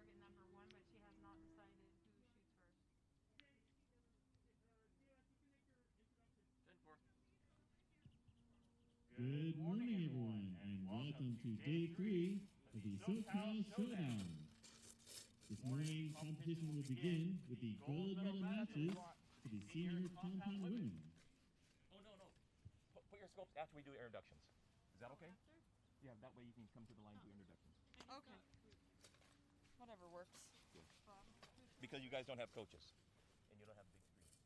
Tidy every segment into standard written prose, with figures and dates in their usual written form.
target number 1, but she has not decided who shoots first. Good morning, everyone, and welcome to day 3 of the SoCal Showdown. This morning, competition will begin with the gold medal matches for the senior compound women. Oh, no. Put your scopes after we do introductions. Is that okay? After? Yeah, that way you can come to the line to introductions. Okay. Whatever works. Because you guys don't have coaches. And you don't have big screens.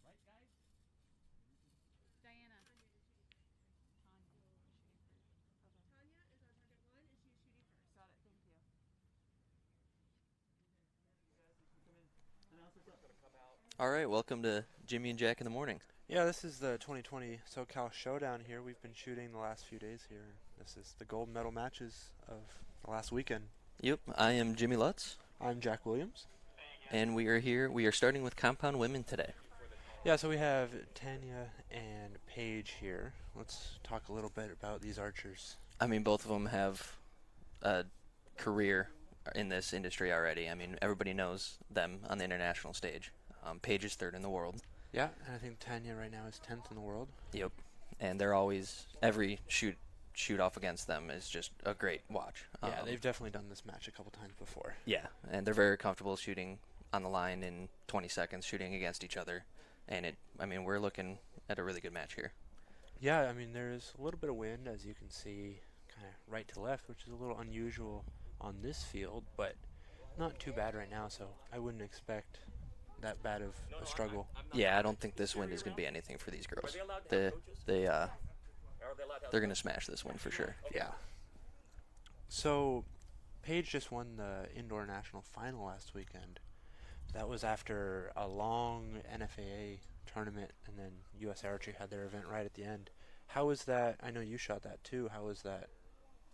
Right, guys? Diana. Tanya is our target 1, and she is shooting first. Got it. Thank you. All right, welcome to Jimmy and Jack in the morning. Yeah, this is the 2020 SoCal Showdown here. We've been shooting the last few days here. This is the gold medal matches of the last weekend. Yep, I am Jimmy Lutz, I'm Jack Williams. and we are here. We are starting with compound women today. Yeah, so we have Tanya and Paige here. Let's talk a little bit about these archers. I mean, both of them have a career in this industry already. I mean, everybody knows them on the international stage. Paige is 3rd in the world. Yeah, and I think Tanya right now is 10th in the world. Yep, and they're always, every shoot off against them is just a great watch. Yeah, they've definitely done this match a couple times before. Yeah, and they're very comfortable shooting on the line in 20 seconds, shooting against each other. And we're looking at a really good match here. Yeah, I mean, there's a little bit of wind, as you can see, kind of right to left, which is a little unusual on this field, but not too bad right now, so I wouldn't expect that bad of a struggle. Yeah, I don't think this wind is going to be anything for these girls. They're going to smash this wind for sure. Yeah. So, Paige just won the indoor national final last weekend. That was after a long NFAA tournament, and then U.S. Archery had their event right at the end. How was that? I know you shot that too. How was that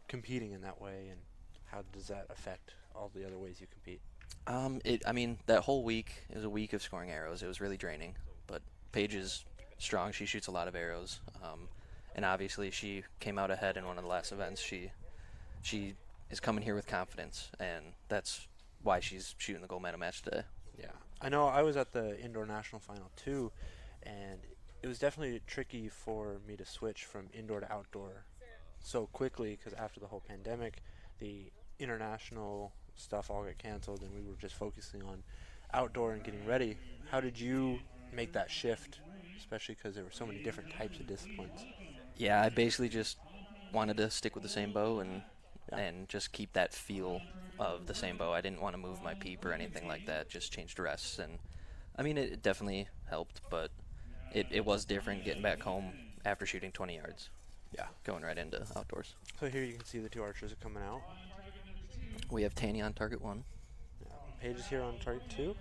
competing in that way, and how does that affect all the other ways you compete? That whole week is a week of scoring arrows. It was really draining, but Paige is strong. She shoots a lot of arrows, and obviously she came out ahead in one of the last events. She is coming here with confidence, and that's why she's shooting the gold medal match today. Yeah, I know. I was at the indoor national final too, and it was definitely tricky for me to switch from indoor to outdoor so quickly, because after the whole pandemic, the international stuff all got canceled, and we were just focusing on outdoor and getting ready. How did you make that shift, especially because there were so many different types of disciplines? Yeah, I basically just wanted to stick with the same bow and just keep that feel of the same bow. I didn't want to move my peep or anything like that, just changed rests. And I mean, it definitely helped, but it was different getting back home after shooting 20 yards. Yeah. Going right into outdoors. So here you can see the two archers are coming out. We have Tanya on target 1. Yeah. Paige is here on target 2.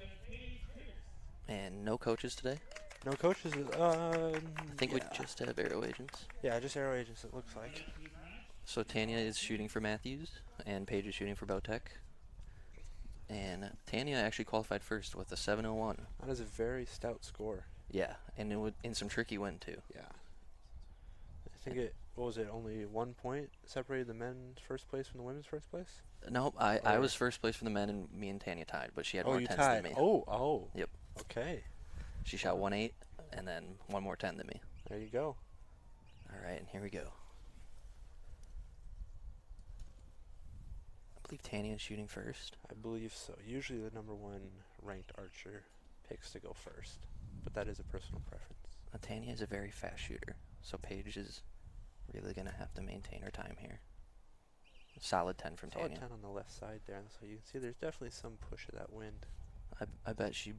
And no coaches today. No coaches. I think we just have arrow agents. Yeah, just arrow agents, it looks like. So Tanya is shooting for Matthews, and Paige is shooting for Bowtech. And Tanya actually qualified first with a 7:01. That is a very stout score. Yeah, and in some tricky wind too. Yeah. I think what was it, only 1 point separated the men's first place from the women's first place? No, I was first place for the men, and me and Tanya tied, but she had more you tens tied. than me. Oh. Yep. Okay. She shot 1.8, and then one more 10 than me. There you go. All right, and here we go. I believe Tanya is shooting first. I believe so. Usually the number 1 ranked archer picks to go first, but that is a personal preference. Tanya is a very fast shooter, so Paige is really going to have to maintain her time here. Solid 10 from Solid Tanya. 10 on the left side there, and so you can see there's definitely some push of that wind. I bet she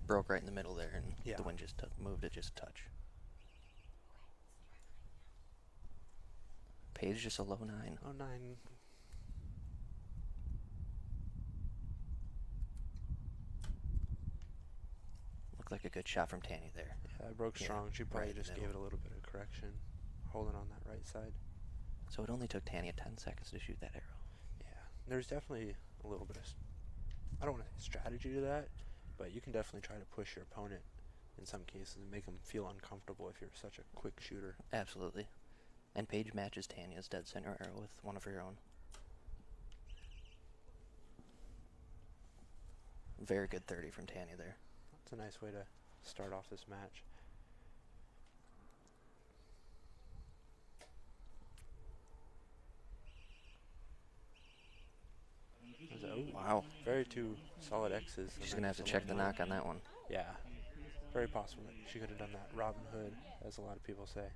broke right in the middle there, and Yeah. the wind just moved it just a touch. Paige just a low 9. Oh, 9. Looked like a good shot from Tanya there. Yeah, it broke Yeah, strong. She probably right in the just gave it middle. a little bit of correction, holding on that right side. So it only took Tanya 10 seconds to shoot that arrow. Yeah, there's definitely a little bit of, I don't want to say strategy to that, but you can definitely try to push your opponent in some cases and make them feel uncomfortable if you're such a quick shooter. Absolutely. And Paige matches Tanya's dead center arrow with one of her own. very good 30 from Tanya there. That's a nice way to start off this match. Wow. Very two solid X's. She's going to have to check the knock on that one. Yeah. Very possible that she could have done that Robin Hood, as a lot of people say.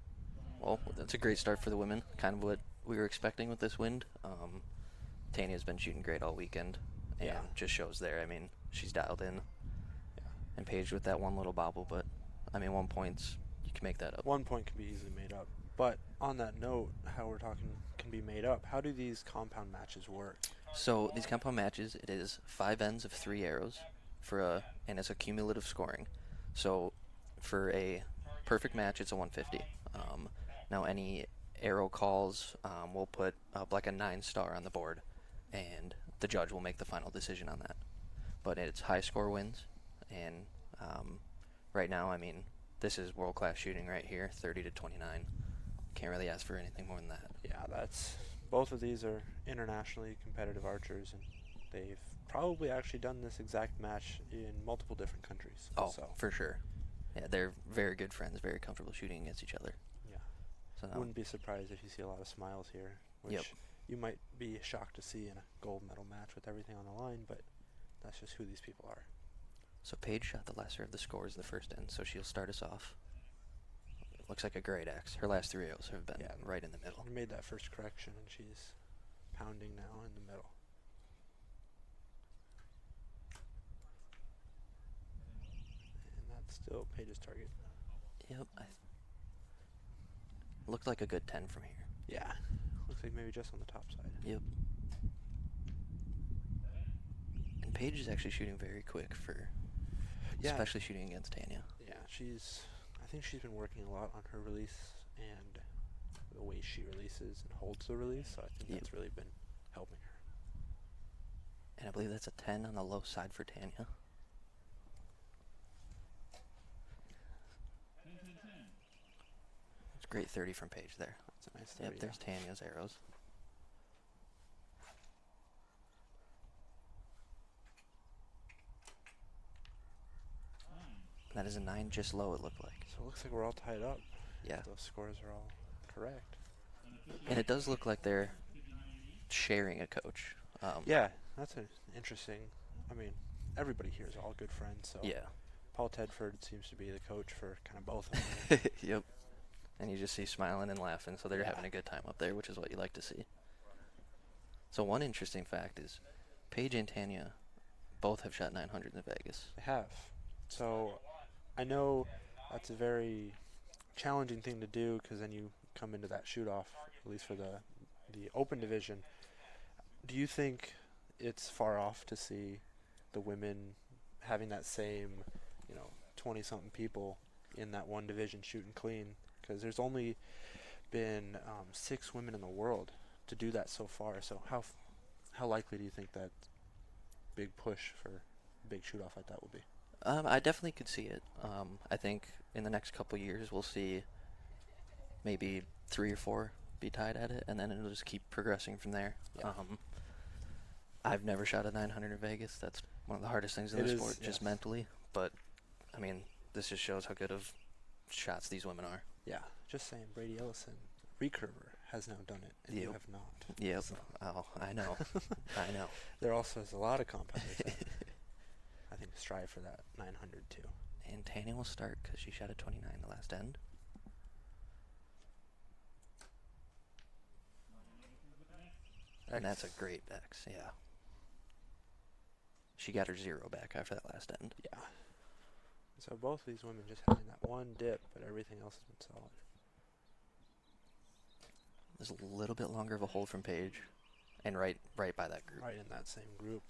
Well, that's a great start for the women. Kind of what we were expecting with this wind. Tanya's been shooting great all weekend. And just shows there. I mean, she's dialed in. Yeah. And Paige with that one little bobble. But, I mean, 1 point, you can make that up. 1 point can be easily made up. But on that note, how we're talking can be made up, how do these compound matches work? So these compound matches, it is 5 ends of 3 arrows and it's a cumulative scoring. So for a perfect match, it's a 150. Now any arrow calls, we'll put up like a 9-star on the board, and the judge will make the final decision on that. But it's high score wins, and right now, I mean, this is world-class shooting right here, 30 to 29. Can't really ask for anything more than that. Yeah, both of these are internationally competitive archers, and they've probably actually done this exact match in multiple different countries. Oh, for sure. Yeah, they're very good friends, very comfortable shooting against each other. Yeah. So Wouldn't be surprised if you see a lot of smiles here, which you might be shocked to see in a gold medal match with everything on the line, but that's just who these people are. So Paige shot the lesser of the scores the first end, so she'll start us off. Looks like a great X. Her last 3 arrows have been right in the middle. She made that first correction, and she's pounding now in the middle. And that's still Paige's target. Yep. Looked like a good 10 from here. Yeah. Looks like maybe just on the top side. Yep. And Paige is actually shooting very quick for, especially shooting against Tanya. Yeah, I think she's been working a lot on her release and the way she releases and holds the release, so I think that's really been helping her. And I believe that's a 10 on the low side for Tanya. It's great 30 from Paige there. That's a nice 30. Yep, there's Tanya's arrows. That is a 9 just low, it looked like. So it looks like we're all tied up. Yeah. Those scores are all correct. And it does look like they're sharing a coach. Yeah, that's interesting. I mean, everybody here is all good friends, so yeah. Paul Tedford seems to be the coach for kind of both of them. Yep. And you just see smiling and laughing, so they're having a good time up there, which is what you like to see. So one interesting fact is Paige and Tanya both have shot 900 in Vegas. They have. So I know that's a very challenging thing to do, because then you come into that shoot-off, at least for the open division. Do you think it's far off to see the women having that same, 20-something people in that one division shooting clean? Because there's only been 6 women in the world to do that so far. So how likely do you think that big push for a big shoot-off like that will be? I definitely could see it. I think in the next couple years we'll see maybe 3 or 4 be tied at it, and then it'll just keep progressing from there. Yeah. I've never shot a 900 in Vegas. That's one of the hardest things in the sport, just mentally. But, I mean, this just shows how good of shots these women are. Yeah, just saying, Brady Ellison, Recurve, has now done it, and you have not. Yep. So. Oh, I know. I know. There also is a lot of compounders that I think strive for that 900 too. And Tanya will start because she shot a 29 the last end. And that's a great X, yeah. She got her 0 back after that last end. Yeah. So both of these women just having that one dip, but everything else has been solid. There's a little bit longer of a hold from Paige, and right by that group. Right in that same group.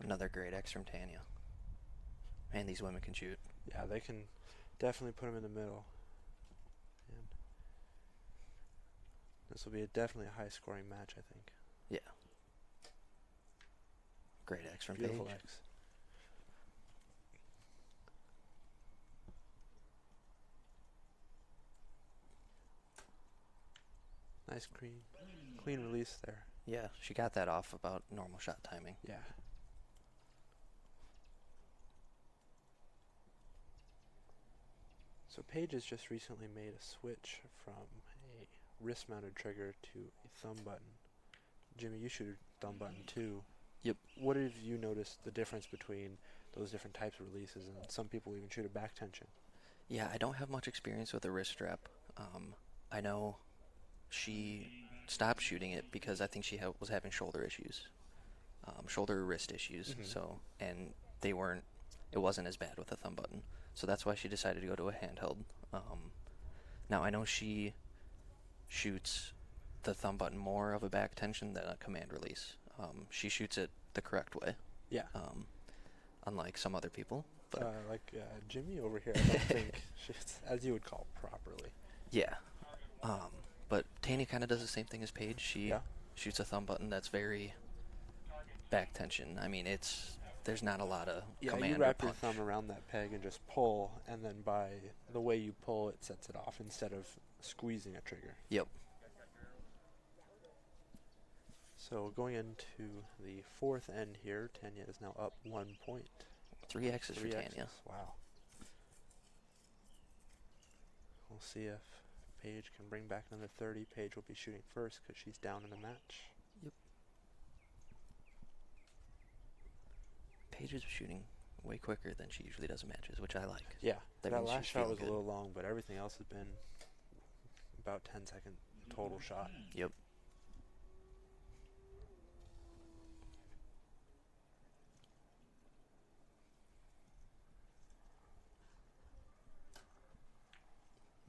Another great X from Tanya. Man, these women can shoot. Yeah, they can definitely put them in the middle. And this will be definitely a high-scoring match, I think. Yeah. Great X from Beautiful Paige. X. Nice clean release there. Yeah, she got that off about normal shot timing. Yeah. So Paige has just recently made a switch from a wrist-mounted trigger to a thumb button. Jimmy, you shoot a thumb button too. Yep. What have you noticed the difference between those different types of releases, and some people even shoot a back tension? Yeah, I don't have much experience with the wrist strap. I know she stopped shooting it because I think she was having shoulder issues, shoulder wrist issues. Mhm. So, and they weren't. It wasn't as bad with a thumb button. So that's why she decided to go to a handheld. Now I know she shoots the thumb button more of a back tension than a command release. She shoots it the correct way. Yeah. Unlike some other people. But Jimmy over here, I don't think shoots, as you would call, properly. yeah. But Tanya kind of does the same thing as Paige. She shoots a thumb button that's very back tension. I mean, there's not a lot of command you wrap or your punch. thumb around that peg and just pull, and then by the way you pull, it sets it off instead of squeezing a trigger. Yep. So going into the fourth end here, Tanya is now up 1 point. 3 X's for 3 Tanya. X's. Wow. We'll see if Paige can bring back another 30. Paige will be shooting first because she's down in the match. Yep. Paige is shooting way quicker than she usually does in matches, which I like. Yeah, That that means last she's shot feeling was good. a little long, but everything else has been about 10-second total shot. Yep.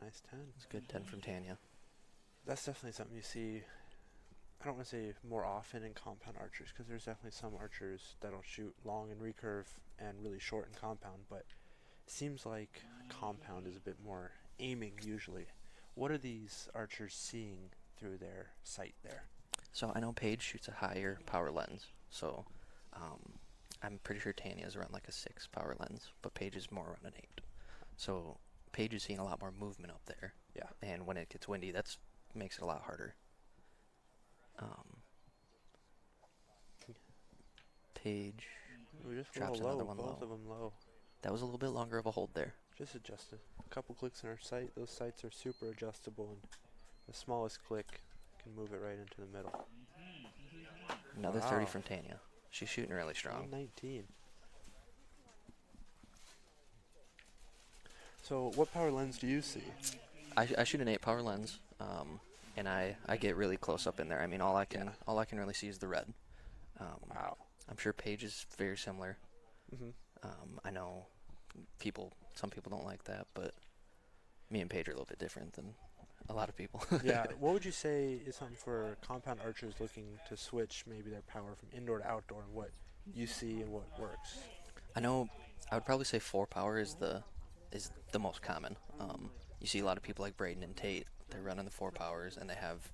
Nice 10. It's a good 10 from Tanya. That's definitely something you see, I don't want to say more often in compound archers, because there's definitely some archers that'll shoot long in recurve and really short in compound, but it seems like compound is a bit more aiming usually. What are these archers seeing through their sight there? So I know Paige shoots a higher power lens. So I'm pretty sure Tanya's around like a 6 power lens, but Paige is more around an 8. So Paige is seeing a lot more movement up there. Yeah. And when it gets windy, that makes it a lot harder. Paige We just a drops little another low, one both low. of them low. That was a little bit longer of a hold there. Just adjusted. A couple clicks in our sight. Those sights are super adjustable, and the smallest click can move it right into the middle. Another 30 Wow. from Tanya. She's shooting really strong. 119. So what power lens do you see? I shoot an 8 power lens, and I get really close up in there. I mean, all I can really see is the red. Wow. I'm sure Paige is very similar. Mm-hmm. I know some people don't like that, but me and Paige are a little bit different than a lot of people. Yeah. What would you say is something for compound archers looking to switch maybe their power from indoor to outdoor, and what you see and what works? I know I would probably say 4 power is the most common. You see a lot of people like Braden and Tate. They're running the 4 powers, and they have.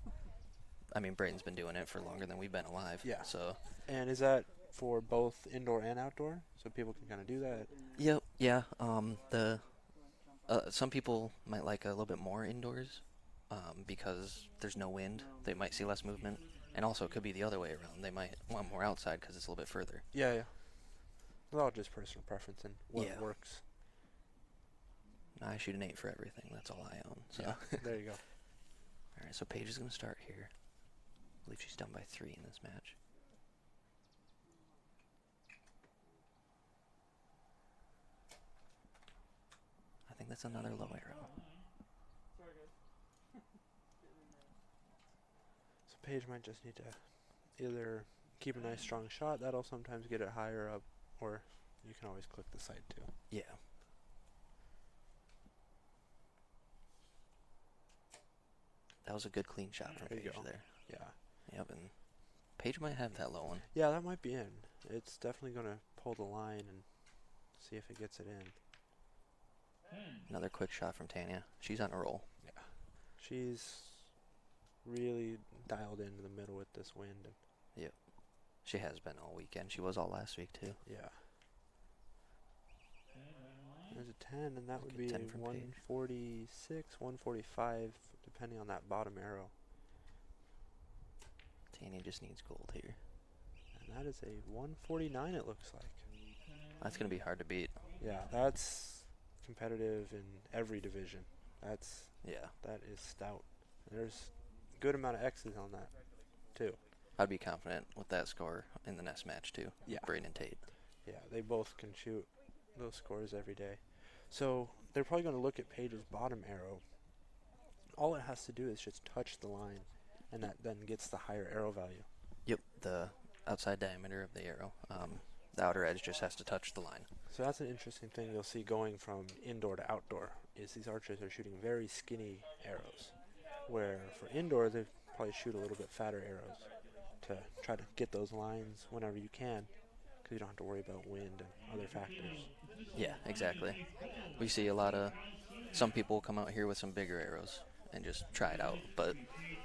I mean, Braden's been doing it for longer than we've been alive. Yeah. So. And is that for both indoor and outdoor, so people can kind of do that? Yep. Yeah. Some people might like a little bit more indoors, because there's no wind. They might see less movement, and also it could be the other way around. They might want more outside because it's a little bit further. Yeah, yeah. It's all just personal preference and what Yeah. works. I shoot an 8 for everything. That's all I own. So. Yeah, there you go. All right. So Paige is going to start here. I believe she's down by 3 in this match. I think that's another low arrow. So Paige might just need to either keep a nice strong shot. That'll sometimes get it higher up, or you can always click the sight too. Yeah. That was a good clean shot from There you Paige go. there. Yeah. Yep, and Paige might have that low one. Yeah, that might be in. It's definitely going to pull the line and see if it gets it in. Another quick shot from Tanya. She's on a roll. Yeah. She's really dialed into the middle with this wind. And Yep. She has been all weekend. She was all last week, too. yeah. There's a 10, and that would be Good 10 from Paige. 146, 145, depending on that bottom arrow. Tanya just needs gold here. And that is a 149, it looks like. That's going to be hard to beat. Yeah, that's competitive in every division. Yeah. That is stout. There's a good amount of X's on that, too. I'd be confident with that score in the next match, too. Yeah. Braden and Tate. Yeah, they both can shoot those scores every day. So they're probably going to look at Paige's bottom arrow. All it has to do is just touch the line, and that then gets the higher arrow value. Yep, the outside diameter of the arrow. The outer edge just has to touch the line. So that's an interesting thing you'll see going from indoor to outdoor, is these archers are shooting very skinny arrows, where for indoor they probably shoot a little bit fatter arrows to try to get those lines whenever you can, because you don't have to worry about wind and other factors. Yeah, exactly. We see a lot of, some people come out here with some bigger arrows and just try it out, but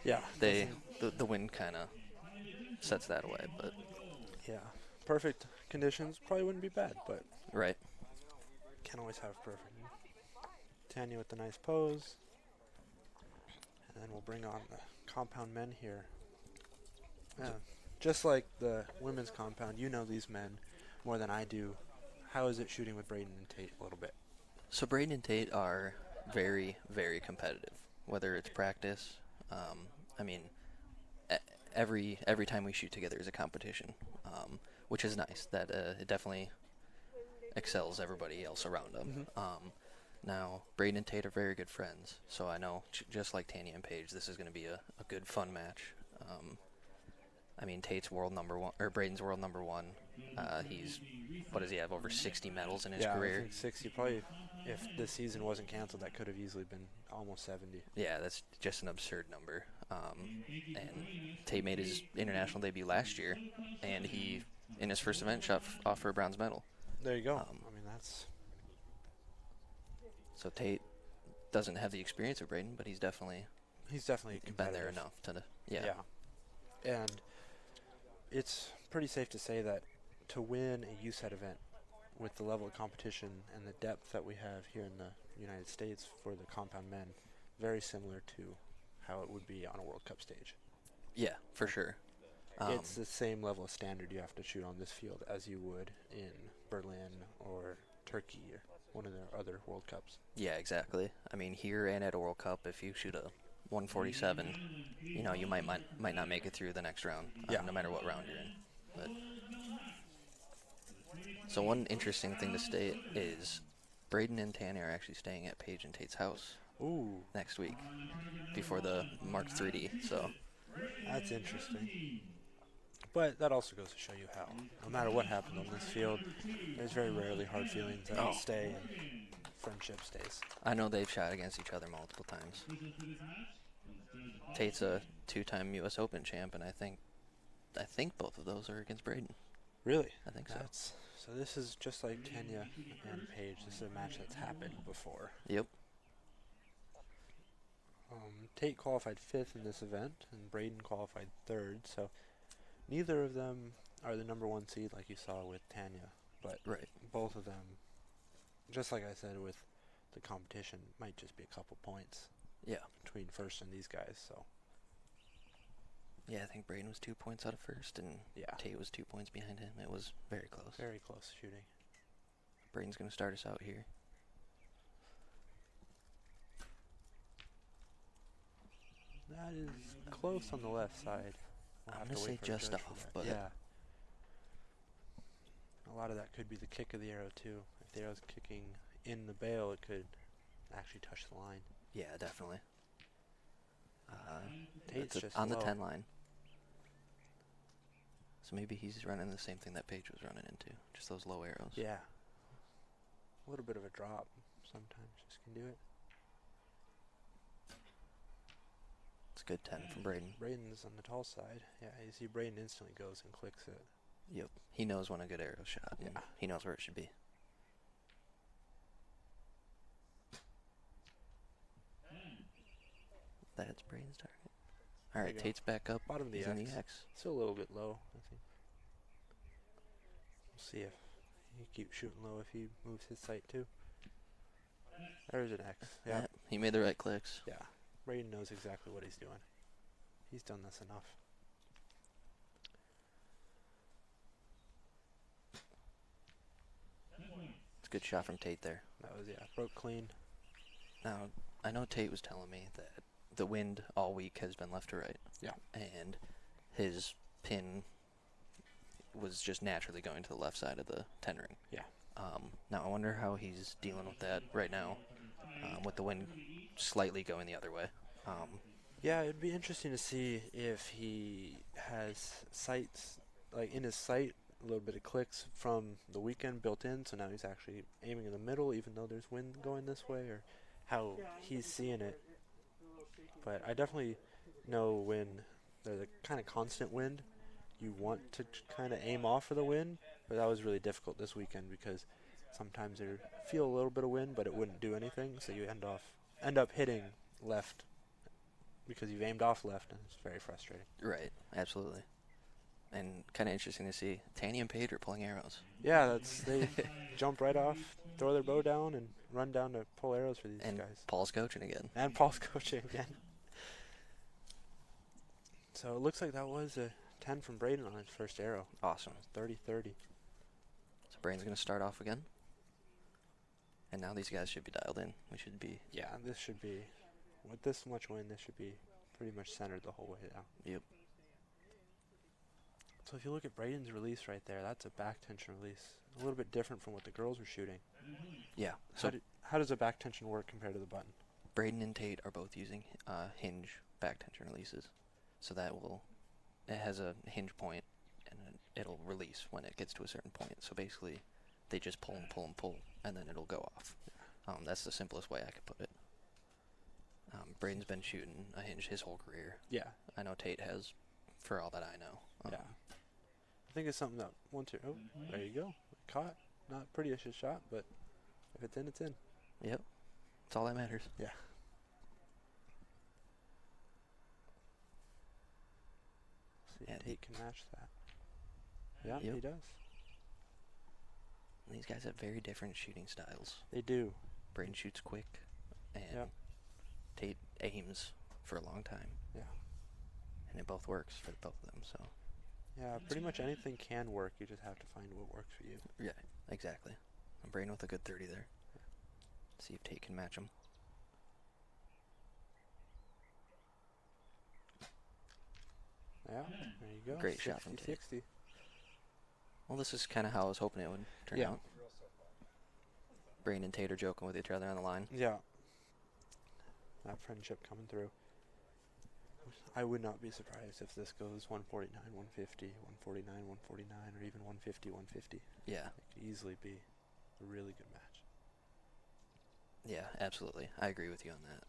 Yeah, the wind kind of sets that away. But yeah, perfect conditions probably wouldn't be bad, but right. can't always have perfect. Tanya with the nice pose, and then we'll bring on the compound men here. Yeah, just like the women's compound, you know these men more than I do. How is it shooting with Braden and Tate a little bit? So Braden and Tate are very, very competitive, whether it's practice. I mean, every time we shoot together is a competition, which is nice. That it definitely excels everybody else around them. Now, Braden and Tate are very good friends, so I know, just like Tanya and Paige, this is going to be a good, fun match. I mean, Tate's world number one, or Braden's world number one. He's, what does he have, over 60 medals in his career? I think 60. Probably, if the season wasn't canceled, that could have easily been almost 70. Yeah, that's just an absurd number. And Tate made his international debut last year, and he, in his first event, shot off for a bronze medal. There you go. I mean, that's... So Tate doesn't have the experience of Braden, but he's definitely been there enough to, yeah. And it's pretty safe to say that to win a USAT event with the level of competition and the depth that we have here in the United States for the compound men, very similar to how it would be on a World Cup stage. Yeah, for sure. It's the same level of standard you have to shoot on this field as you would in Berlin or Turkey or one of their other World Cups. Yeah, exactly. I mean, here and at a World Cup, if you shoot a 147, you know, you might not make it through the next round, no matter what round you're in. But so one interesting thing to state is Braden and Tanya are actually staying at Paige and Tate's house next week before the Mark 3D. So that's interesting. But that also goes to show you how, no matter what happens on this field, there's very rarely hard feelings that stay and friendship stays. I know they've shot against each other multiple times. Tate's a 2-time U.S. Open champ, and I think both of those are against Braden. Really? I think so. So this is just like Tanya and Paige. This is a match that's happened before. Yep. Tate qualified 5th in this event, and Braden qualified 3rd. So neither of them are the number 1 seed like you saw with Tanya, but both of them, just like I said with the competition, might just be a couple points. Yeah. Between first and these guys, so. Yeah, I think Braden was 2 points out of first, and Tate was 2 points behind him. It was very close. Very close shooting. Braden's going to start us out here. That is close on the left side. I'm going to say just off, but yeah. A lot of that could be the kick of the arrow too. If the arrow's kicking in the bail, it could actually touch the line. Yeah, definitely. Tate's just on low. the 10 line. So maybe he's running the same thing that Paige was running into, just those low arrows. Yeah. A little bit of a drop sometimes just can do it. It's a good 10 from Braden. Braden's on the tall side. Yeah, you see Braden instantly goes and clicks it. Yep. He knows when a good arrow's shot. Yeah. He knows where it should be. That's Braden's target. All right, Tate's back up. Bottom of the He's X. in the X. Still a little bit low, I think. We'll see if he keeps shooting low if he moves his sight too. There's an X. Yeah. He made the right clicks. Yeah. Braden knows exactly what he's doing. He's done this enough. Good shot from Tate there. That was, broke clean. Now, I know Tate was telling me that the wind all week has been left to right. Yeah. And his pin was just naturally going to the left side of the 10 ring. Yeah. Now, I wonder how he's dealing with that right now, with the wind slightly going the other way. Yeah, it'd be interesting to see if he has sights, like in his sight, a little bit of clicks from the weekend built in, so now he's actually aiming in the middle even though there's wind going this way, or how he's seeing it. But I definitely know when there's a kind of constant wind, you want to kind of aim off of the wind, but that was really difficult this weekend because sometimes there feel a little bit of wind, but it wouldn't do anything, so you end up hitting left because you've aimed off left, and it's very frustrating. Right, absolutely. And kind of interesting to see Tanya and Paige are pulling arrows. Yeah, they jump right off, throw their bow down, and run down to pull arrows for these And guys. Paul's coaching again. And Paul's coaching again. So it looks like that was a 10 from Braden on his first arrow. Awesome. 30-30. So Braden's going to start off again. And now these guys should be dialed in. We should be... Yeah, this should be, with this much wind, this should be pretty much centered the whole way down. Yep. So if you look at Braden's release right there, that's a back tension release. A little bit different from what the girls were shooting. Yeah. So How does a back tension work compared to the button? Braden and Tate are both using hinge back tension releases. So it has a hinge point, and it'll release when it gets to a certain point. So basically, they just pull and pull and pull, and then it'll go off. That's the simplest way I could put it. Braden's been shooting a hinge his whole career. Yeah. I know Tate has, for all that I know. Yeah. I think it's something that oh, there you go. Caught. Not prettiest shot, but if it's in, it's in. Yep. That's all that matters. Yeah. See if Tate can match that. Yeah, Yep. he does. And these guys have very different shooting styles. They do. Braden shoots quick, and Yep. Tate aims for a long time. Yeah. And it both works for both of them, so... Yeah, pretty much anything can work. You just have to find what works for you. Yeah, exactly. And Braden with a good 30 there. See if Tate can match him. Yeah, there you go. Great shot from Tate. 60. Well, this is kind of how I was hoping it would turn out. Braden and Tate are joking with each other on the line. Yeah. That friendship coming through. I would not be surprised if this goes 149, 150, 149, 149, or even 150, 150. Yeah. It could easily be a really good match. Yeah, absolutely. I agree with you on that.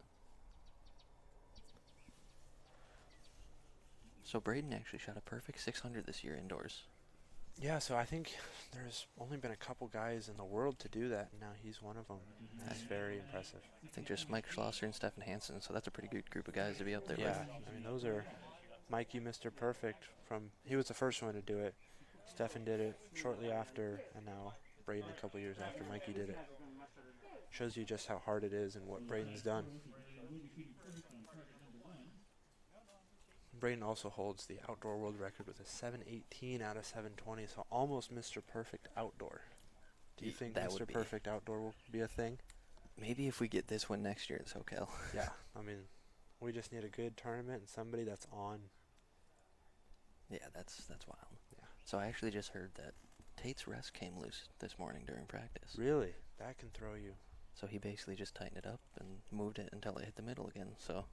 So Braden actually shot a perfect 600 this year indoors. Yeah, so I think there's only been a couple guys in the world to do that, and now he's one of them. That's very impressive. I think just Mike Schlosser and Stefan Hansen, so that's a pretty good group of guys to be up there Yeah, with. I mean, those are Mikey, Mr. Perfect. He was the first one to do it. Stefan did it shortly after, and now Braden a couple years after Mikey did it. Shows you just how hard it is and what Braden's done. Braden also holds the outdoor world record with a 718 out of 720, so almost Mr. Perfect outdoor. Do you think That Mr. would be. Perfect outdoor will be a thing? Maybe if we get this one next year at SoCal. Yeah, I mean, we just need a good tournament and somebody that's on. Yeah, that's wild. Yeah. So I actually just heard that Tate's rest came loose this morning during practice. Really? That can throw you. So he basically just tightened it up and moved it until it hit the middle again. So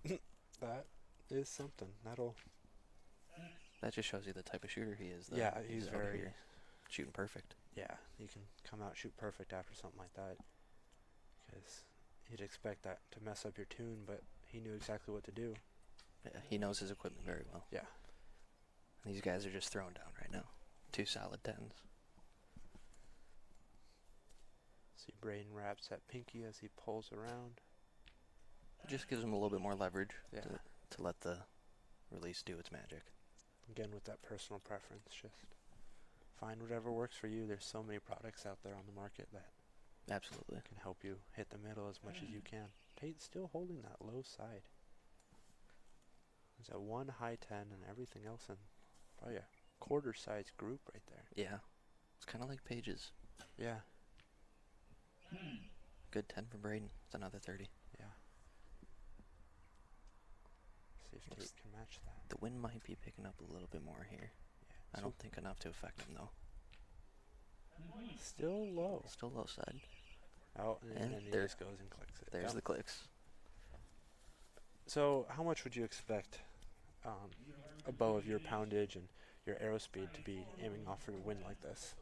That is something. that just shows you the type of shooter he is. Though. Yeah, he's out very here shooting perfect. Yeah, you can come out shoot perfect after something like that. Because you'd expect that to mess up your tune, but he knew exactly what to do. Yeah, he knows his equipment very well. Yeah. These guys are just throwing down right now. 2 solid 10s. See Braden wraps that pinky as he pulls around. It just gives him a little bit more leverage Yeah. to let the release do its magic. Again, with that personal preference, just find whatever works for you. There's so many products out there on the market that Absolutely. can help you hit the middle as much as you can. Tate's still holding that low side. There's a 1 high 10 and everything else in probably a quarter size group right there. Yeah. It's kind of like Paige's. Yeah. Good 10 for Braden. It's another 30. Yeah. See if Tate can match that. The wind might be picking up a little bit more here. Yeah. I don't think enough to affect him though. Still low. Still low side. Oh, and he there- just goes and clicks it. There's Yeah. the clicks. So, how much would you expect a bow of your poundage and your arrow speed to be aiming off for a wind like this?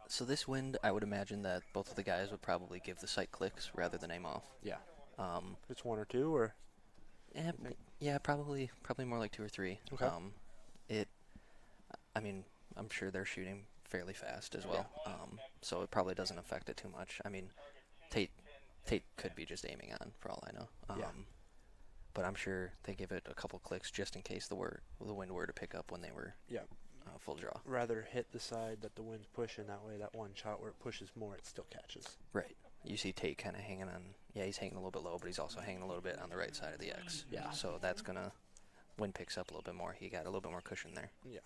So this wind, I would imagine that both of the guys would probably give the sight clicks rather than aim off. Yeah. Um, Just one or two, or yeah, think? yeah, probably more like 2 or 3. Okay. I mean, I'm sure they're shooting fairly fast as well. So it probably doesn't affect it too much. I mean, Tate could be just aiming on for all I know. Yeah. But I'm sure they give it a couple clicks just in case the wind were to pick up when they were full draw. rather hit the side that the wind's pushing. That way, that one shot where it pushes more, it still catches. Right. You see Tate kind of hanging on. Yeah, he's hanging a little bit low, but he's also hanging a little bit on the right side of the X. Yeah. So that's gonna wind picks up a little bit more. He got a little bit more cushion there. Yeah.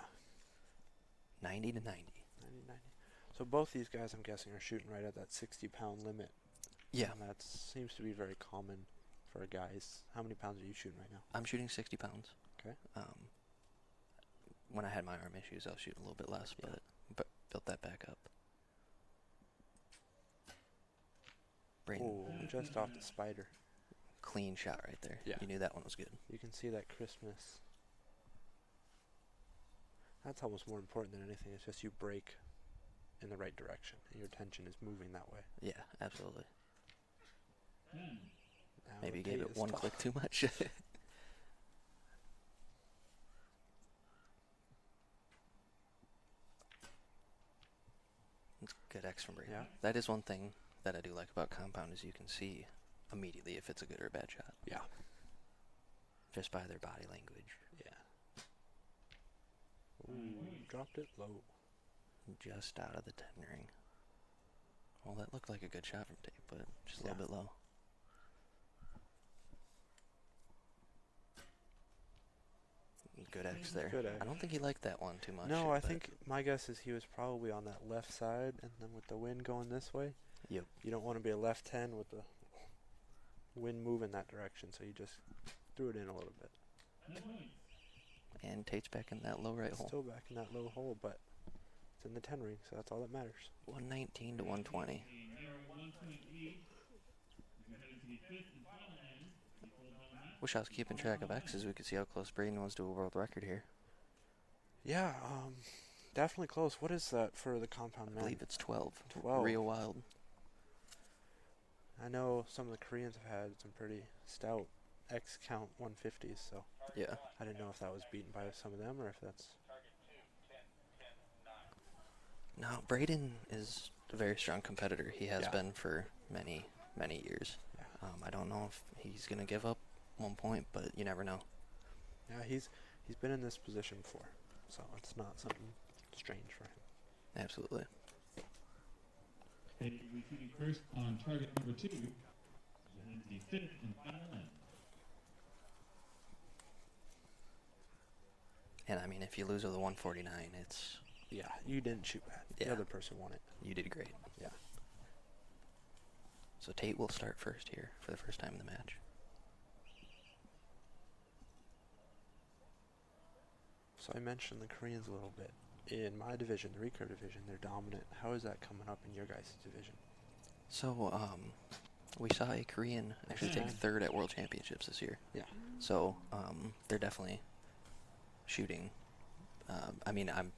90 to 90. 90. So both these guys, I'm guessing, are shooting right at that 60-pound limit. Yeah. And that seems to be very common for guys. How many pounds are you shooting right now? I'm shooting 60 pounds. Okay. When I had my arm issues, I was shooting a little bit less, Yeah. but built that back up. Braden, Oh, just off the spider. clean shot right there. Yeah. You knew that one was good. You can see that crispness. That's almost more important than anything. It's just you break in the right direction, and your tension is moving that way. Yeah, absolutely. Now Maybe you Tate gave it is one tough. click too much. It's good X from Braden. Yeah. That is one thing that I do like about compound is you can see immediately if it's a good or a bad shot. Yeah. Just by their body language. Yeah. Ooh, dropped it low. Just out of the 10 ring. Well, that looked like a good shot from Tate, but just a little Yeah. bit low. Good X there. Good X. I don't think he liked that one too much. No, I but think my guess is he was probably on that left side, and then with the wind going this way, Yep. you don't want to be a left 10 with the wind moving that direction, so you just threw it in a little bit. And Tate's back in that low right It's hole. still back in that low hole, but it's in the 10 ring, so that's all that matters. 119 to 120. Wish I was keeping track of X's. We could see how close Braden was to a world record here. Yeah, definitely close. What is that for the compound I man? believe it's 12. 12. Real wild. I know some of the Koreans have had some pretty stout X count 150s, so Yeah. I didn't know if that was beaten by some of them or if that's... No, Braden is a very strong competitor. He has Yeah. been for many, many years. Yeah. I don't know if he's going to give up 1 point, but you never know. Yeah, he's been in this position before, so it's not something strange for him. Absolutely. And receiving first on target number 2, and the 5th and final end. And I mean, if you lose with a 149, it's Yeah, you didn't shoot bad. Yeah. The other person won it. you did great. Yeah. So Tate will start first here for the first time in the match. So I mentioned the Koreans a little bit. In my division, the Recurve division, they're dominant. How is that coming up in your guys' division? So, we saw a Korean actually take third at World Championships this year. Yeah. So, they're definitely shooting. I mean, I'm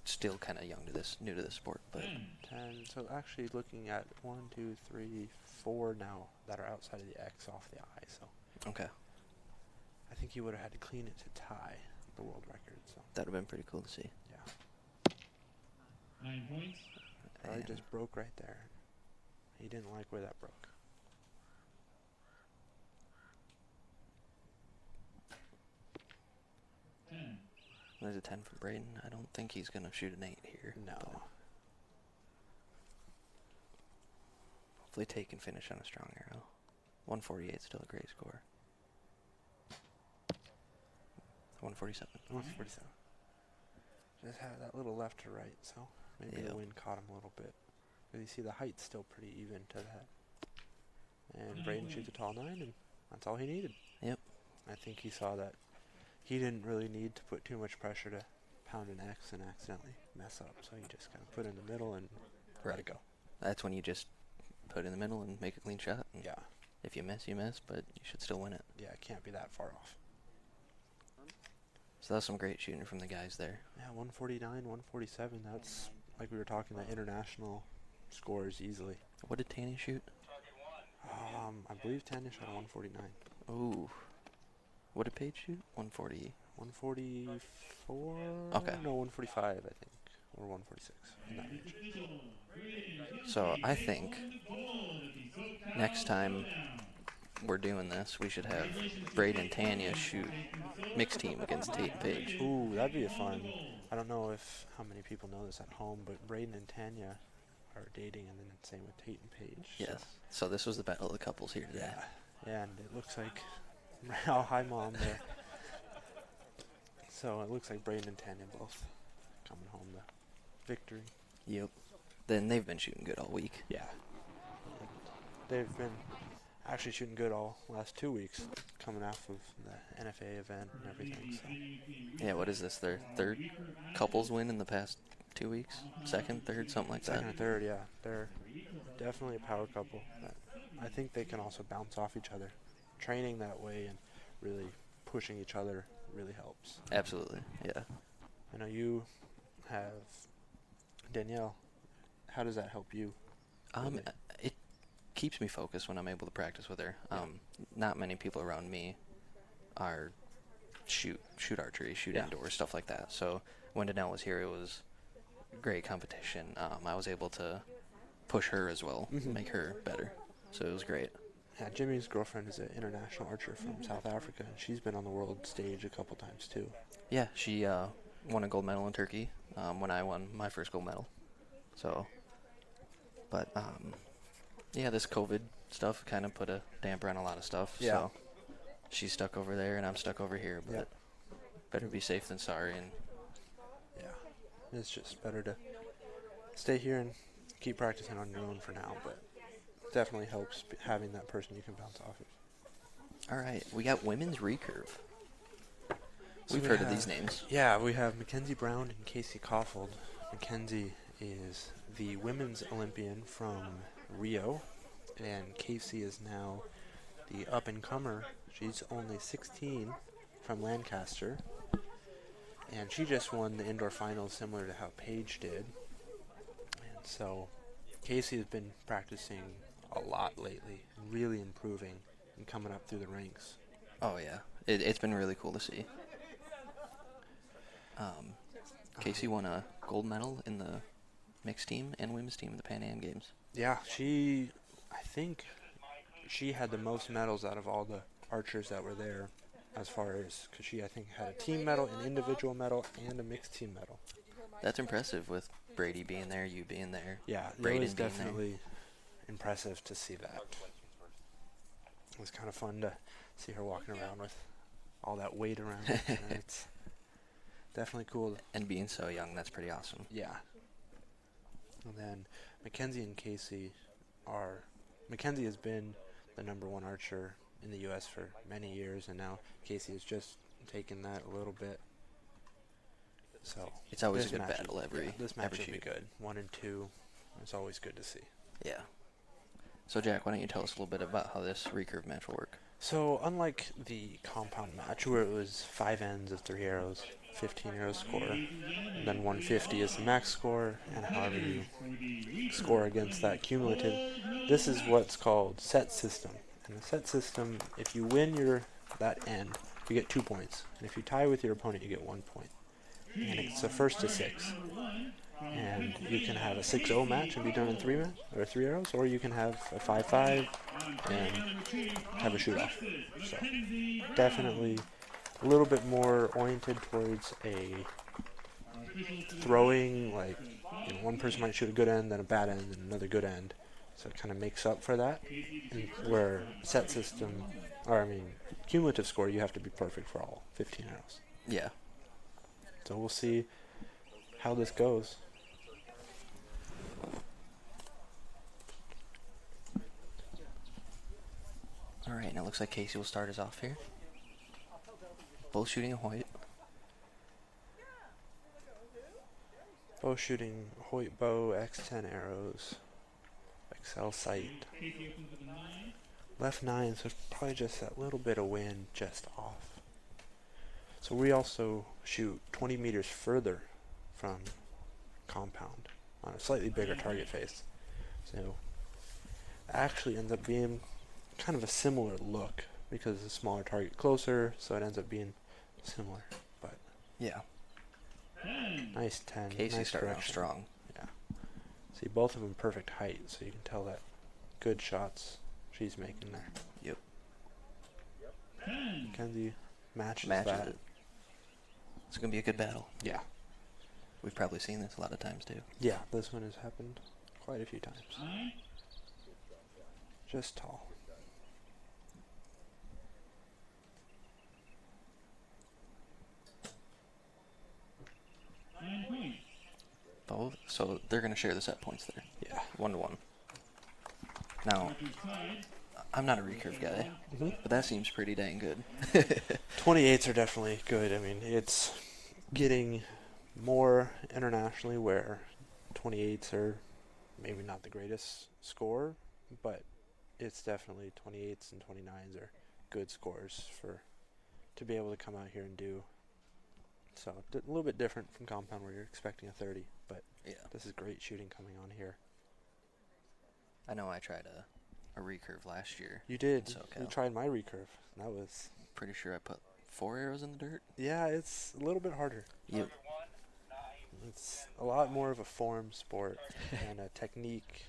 still kind of new to this sport, but 10. So actually looking at 1, 2, 3, 4 now that are outside of the X off the eye. So okay. I think you would have had to clean it to tie the world record. So That would have been pretty cool to see. yeah, 9 points. probably And just broke right there. He didn't like where that broke. there's a 10 from Braden. I don't think he's going to shoot an 8 here. No. but hopefully Tate can finish on a strong arrow. 148 is still a great score. 147. 147. Just had that little left to right, so maybe Yep. the wind caught him a little bit. But you see the height's still pretty even to that and Braden shoots a tall 9, and that's all he needed. Yep. I think he saw that he didn't really need to put too much pressure to pound an X and accidentally mess up, so he just kind of put it in the middle and let it go. That's when you just put it in the middle and make a clean shot. And Yeah. if you miss, you miss, but you should still win it. Yeah, it can't be that far off. So that was some great shooting from the guys there. Yeah, 149, 147. That's, like we were talking, the international scores easily. What did Tanya shoot? I believe Tanya shot a 149. Ooh. What did Paige shoot? 140. 144? Okay. No, 145, I think. Or 146. In that range. So I think next time we're doing this, we should have Braden and Tanya shoot mixed team against Tate and Paige. Ooh, that'd be a fun. I don't know how many people know this at home, but Braden and Tanya are dating, and then same with Tate and Paige. Yes. So this was the battle of the couples here today. Yeah, and it looks like. Oh, hi, Mom. There. So it looks like Braden and Tanya both coming home to victory. Yep. Then they've been shooting good all week. Yeah. They've been actually shooting good all last 2 weeks, coming off of the NFA event and everything. So. Yeah, what is this? Their third couples win in the past 2 weeks? Second, third, something like Second that? or third, yeah. They're definitely a power couple. I think they can also bounce off each other. Training that way and really pushing each other really helps. Absolutely, yeah. I know you have Danielle. How does that help you? Really? It keeps me focused when I'm able to practice with her. Not many people around me are shoot archery, shoot indoor, stuff like that. So when Danielle was here, it was great competition. I was able to push her as well, make her better. So it was great. Yeah, Jimmy's girlfriend is an international archer from South Africa, and she's been on the world stage a couple times too. Yeah, she won a gold medal in Turkey when I won my first gold medal. So, but yeah, this COVID stuff kind of put a damper on a lot of stuff. Yeah. So she's stuck over there, and I'm stuck over here. But better be safe than sorry. And yeah, it's just better to stay here and keep practicing on your own for now. But definitely helps having that person you can bounce off of. All right, we got women's recurve. So We've heard of these names. Yeah, we have Mackenzie Brown and Casey Caulfield. Mackenzie is the women's Olympian from Rio, and Casey is now the up-and-comer. She's only 16 from Lancaster, and she just won the indoor finals similar to how Paige did. And so Casey has been practicing a lot lately, really improving and coming up through the ranks. Oh yeah, it's been really cool to see. Casey won a gold medal in the mixed team and women's team at the Pan Am Games. Yeah, I think she had the most medals out of all the archers that were there, as far as, because she, I think, had a team medal, an individual medal, and a mixed team medal. That's impressive with Brady being there, you being there. Yeah, it was definitely impressive to see that. It was kind of fun to see her walking around with all that weight around her. It's definitely cool. And being so young, that's pretty awesome. Yeah. And then Mackenzie and Casey Mackenzie has been the #1 archer in the U.S. for many years, and now Casey has just taken that a little bit. So it's always a this good match battle this match should shoot. be good. 1 and 2. It's always good to see. Yeah. So Jack, why don't you tell us a little bit about how this recurve match will work? So unlike the compound match where it was 5 ends of 3 arrows, 15 arrows score, and then 150 is the max score, and however you score against that cumulative, this is what's called set system. And the set system, if you win that end, you get 2 points, and if you tie with your opponent, you get 1 point. And it's a first to 6. And you can have a 6-0 match and be done in 3 arrows, or you can have a 5-5 and have a shoot-off. So definitely a little bit more oriented towards a throwing, like one person might shoot a good end, then a bad end, and another good end. So it kind of makes up for that. And where set system, cumulative score, you have to be perfect for all 15 arrows. Yeah. So we'll see how this goes. All right, and it looks like Casey will start us off here. Both shooting a Hoyt. Both shooting Hoyt bow, X10 arrows, XL sight. Left 9, so probably just that little bit of wind just off. So we also shoot 20 meters further from compound on a slightly bigger target face. So it actually ends up being kind of a similar look because it's a smaller target closer, so it ends up being similar. But Yeah. nice 10. Casey nice started off correction. strong. Yeah. See, both of them perfect height, so you can tell that good shots she's making there. Yep. Mackenzie matches Matches that. it. It's going to be a good battle. Yeah. We've probably seen this a lot of times too. Yeah, this one has happened quite a few times. Just tall. Both. So they're going to share the set points there. Yeah. 1-1. Now, I'm not a recurve guy, but that seems pretty dang good. 28s are definitely good. I mean, it's getting more internationally where 28s are maybe not the greatest score, but it's definitely 28s and 29s are good scores for to be able to come out here and do. So a little bit different from compound where you're expecting a 30, but Yeah. this is great shooting coming on here. I know I tried a recurve last year. You did. in You SoCal. tried my recurve. That was Pretty sure I put 4 arrows in the dirt. yeah. It's a little bit harder. Yep. It's a lot more of a form sport and a technique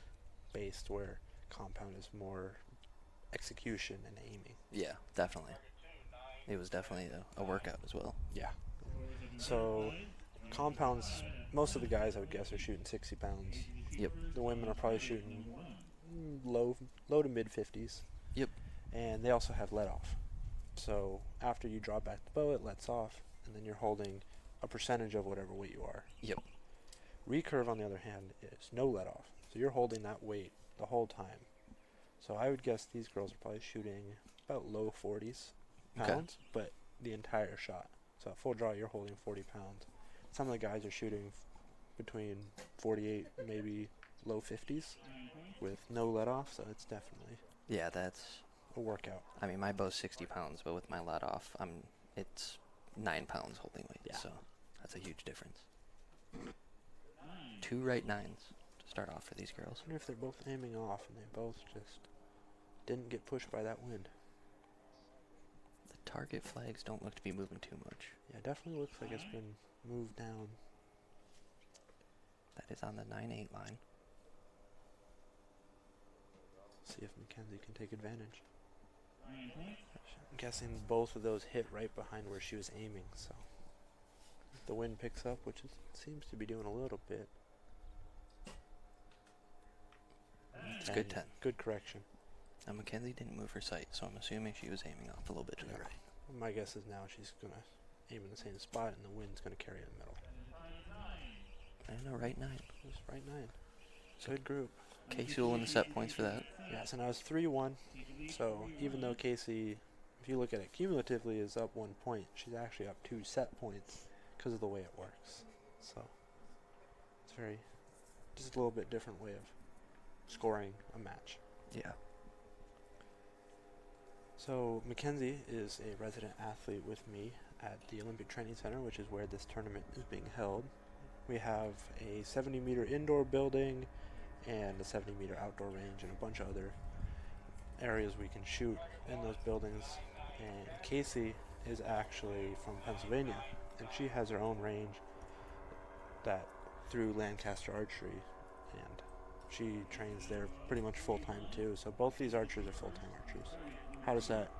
based where compound is more execution and aiming. Yeah, definitely. It was definitely a workout as well. Yeah. So compounds, most of the guys I would guess are shooting 60 pounds. Yep. The women are probably shooting low to mid 50s. Yep. And they also have let off. So after you draw back the bow, it lets off, and then you're holding a percentage of whatever weight you are. Yep. Recurve, on the other hand, is no let off. So you're holding that weight the whole time. So I would guess these girls are probably shooting about low 40s Okay. pounds, but the entire shot. So at full draw, you're holding 40 pounds. Some of the guys are shooting between 48, maybe low 50s with no let off. So it's definitely Yeah, that's. a workout. I mean, my bow's 60 pounds, but with my let off, it's 9 pounds holding weight. Yeah. So that's a huge difference. 2 right 9s to start off for these girls. I wonder if they're both aiming off and they both just didn't get pushed by that wind. The target flags don't look to be moving too much. Yeah, it definitely looks like it's been moved down. That is on the 9-8 line. See if Mackenzie can take advantage. I'm guessing both of those hit right behind where she was aiming, so if the wind picks up, which it seems to be doing a little bit. It's a good 10. Good correction. Now, Mackenzie didn't move her sight, so I'm assuming she was aiming off a little bit to the Yeah. right. My guess is now she's going to aim in the same spot and the wind's going to carry it in the middle. And a right 9. Just right 9. Good group. Casey will win the set points for that. Yeah, so now it's 3-1. So even though Casey, if you look at it cumulatively, is up 1 point, she's actually up 2 set points because of the way it works. So it's very, just a little bit different way of scoring a match. Yeah. So Mackenzie is a resident athlete with me at the Olympic Training Center, which is where this tournament is being held. We have a 70-meter indoor building and a 70-meter outdoor range and a bunch of other areas we can shoot in those buildings. And Casey is actually from Pennsylvania, and she has her own range that through Lancaster Archery, and she trains there pretty much full-time too. So both these archers are full-time archers. How does that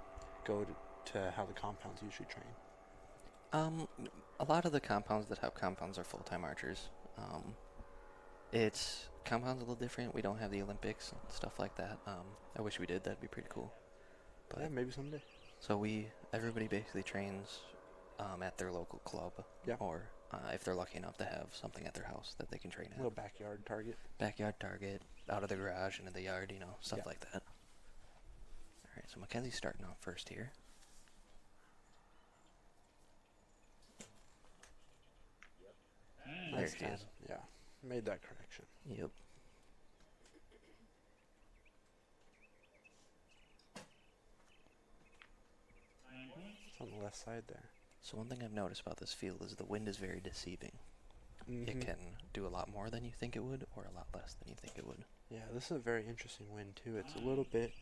go to how the compounds usually train? A lot of the compounds that have compounds are full-time archers. It's compounds a little different. We don't have the Olympics and stuff like that. I wish we did. That'd be pretty cool. But Yeah, maybe someday. so everybody basically trains at their local club, Yeah. or if they're lucky enough to have something at their house that they can train A at. little backyard target. Backyard target, out of the garage, into the yard, stuff Yeah. like that. Alright, So Mackenzie's starting off first here. There Nice she is. Yeah, made that correction. Yep. It's on the left side there. So one thing I've noticed about this field is the wind is very deceiving. Mhm. It can do a lot more than you think it would, or a lot less than you think it would. Yeah, this is a very interesting wind too. It's a little bit,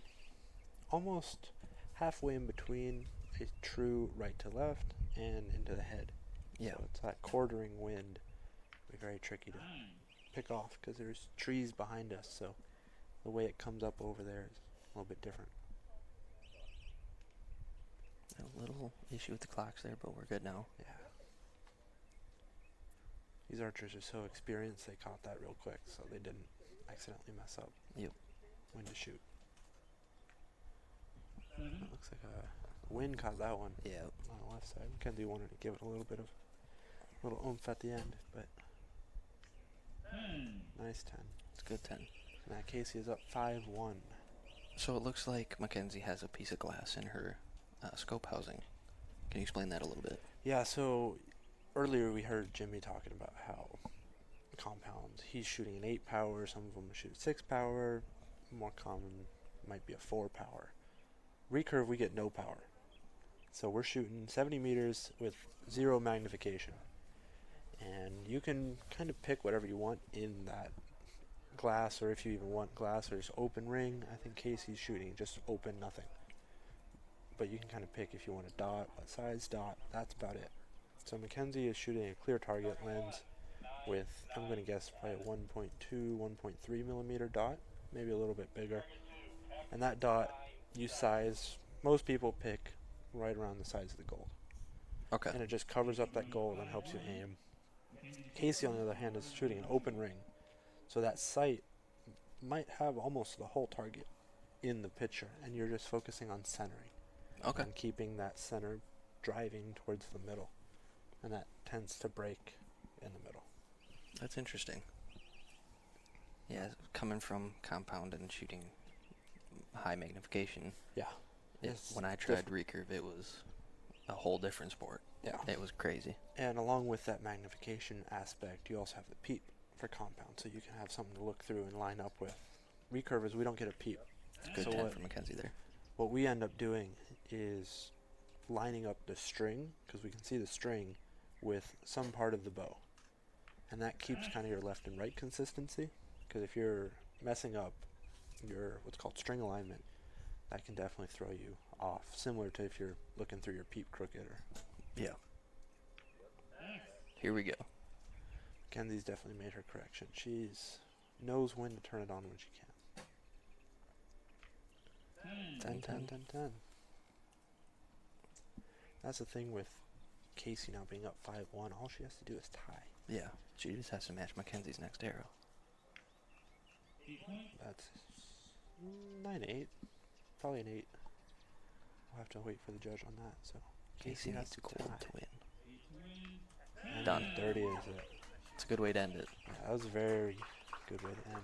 almost halfway in between a true right to left and into the head. Yeah. So it's that quartering wind. Be very tricky to pick off because there's trees behind us. So the way it comes up over there is a little bit different. A little issue with the clocks there, but we're good now. Yeah. These archers are so experienced, they caught that real quick, so they didn't accidentally mess up. Yep. When to shoot. It looks like a wind caught that one. Yeah. On the left side. Mackenzie wanted to give it a little bit of little oomph at the end, but nice 10. It's a good 10. Matt Casey is up 5-1. So it looks like Mackenzie has a piece of glass in her scope housing. Can you explain that a little bit? Yeah, so earlier we heard Jimmy talking about how compounds, he's shooting an 8 power, some of them shoot 6 power, more common might be a 4 power. Recurve, we get no power. So we're shooting 70 meters with 0 magnification. And you can kind of pick whatever you want in that glass, or if you even want glass or just open ring. I think Casey's shooting just open nothing. But you can kind of pick if you want a dot, what size dot, that's about it. So Mackenzie is shooting a clear target lens with, I'm going to guess, probably a 1.2, 1.3 millimeter dot, maybe a little bit bigger. And that dot, you size, most people pick right around the size of the gold. Okay. And it just covers up that gold and helps you aim. Casey, on the other hand, is shooting an open ring. So that sight might have almost the whole target in the picture, and you're just focusing on centering. Okay. And keeping that center driving towards the middle. And that tends to break in the middle. That's interesting. Yeah, coming from compound and shooting high magnification. Yeah. When I tried recurve, it was a whole different sport. Yeah. It was crazy. And along with that magnification aspect, you also have the peep for compound, so you can have something to look through and line up with. Recurve is we don't get a peep. It's a good So 10 what- for Mackenzie there. What we end up doing is lining up the string, because we can see the string, with some part of the bow. And that keeps kind of your left and right consistency, because if you're messing up your what's called string alignment, that can definitely throw you off, similar to if you're looking through your peep crooked. Or Yeah. Here we go. Mackenzie's definitely made her correction. She's knows when to turn it on when she can. 10, 10, 10, 10. That's the thing with Casey now being up 5-1. All she has to do is tie. Yeah. She just has to match Mackenzie's next arrow. That's 9-8. Probably an 8. We'll have to wait for the judge on that. So Casey has needs to gold tie. to win. And Done. 30 is it. It's a good way to end it. Yeah, that was a very good way to end.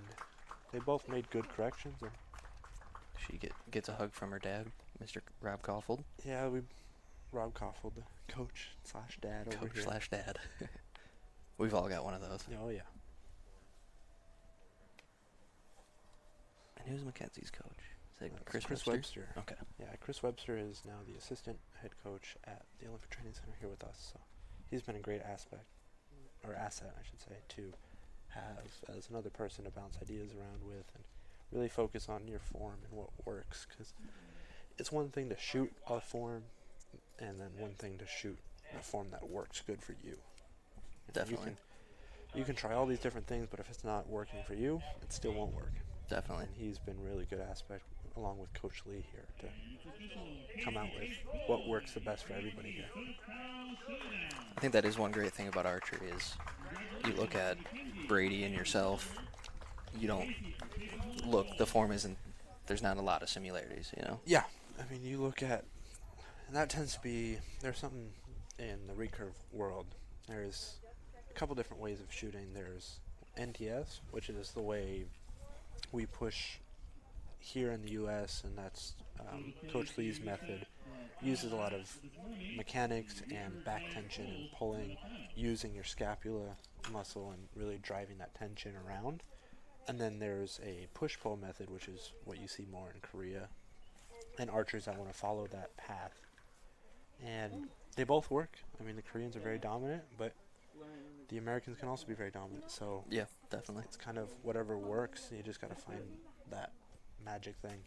They both made good corrections. And She gets a hug from her dad, Mr. Rob Caulfield. yeah, Rob Caulfield, the coach / dad over here. Coach / dad. We've all got one of those. Oh yeah. And who's Mackenzie's coach? Is it Chris Chris Webster. Okay. Yeah, Chris Webster is now the assistant head coach at the Olympic Training Center here with us. So he's been a great asset, I should say, to have as another person to bounce ideas around with and really focus on your form and what works. Because it's one thing to shoot a form, and then one thing to shoot a form that works good for you. Definitely. You can try all these different things, but if it's not working for you, it still won't work. Definitely. And he's been really good aspect, along with Coach Lee here, to come out with what works the best for everybody here. I think that is one great thing about archery is you look at Brady and yourself, you don't look, the form isn't, there's not a lot of similarities, you know? Yeah, I mean, you look at, and that tends to be, there's something in the recurve world. There's a couple different ways of shooting. There's NTS, which is the way we push here in the U.S., and that's Coach Lee's method. Uses a lot of mechanics and back tension and pulling, using your scapula muscle and really driving that tension around. And then there's a push-pull method, which is what you see more in Korea, and archers that want to follow that path. And they both work. I mean, the Koreans are very dominant, but the Americans can also be very dominant. So Yeah, definitely. it's kind of whatever works. You just got to find that magic thing.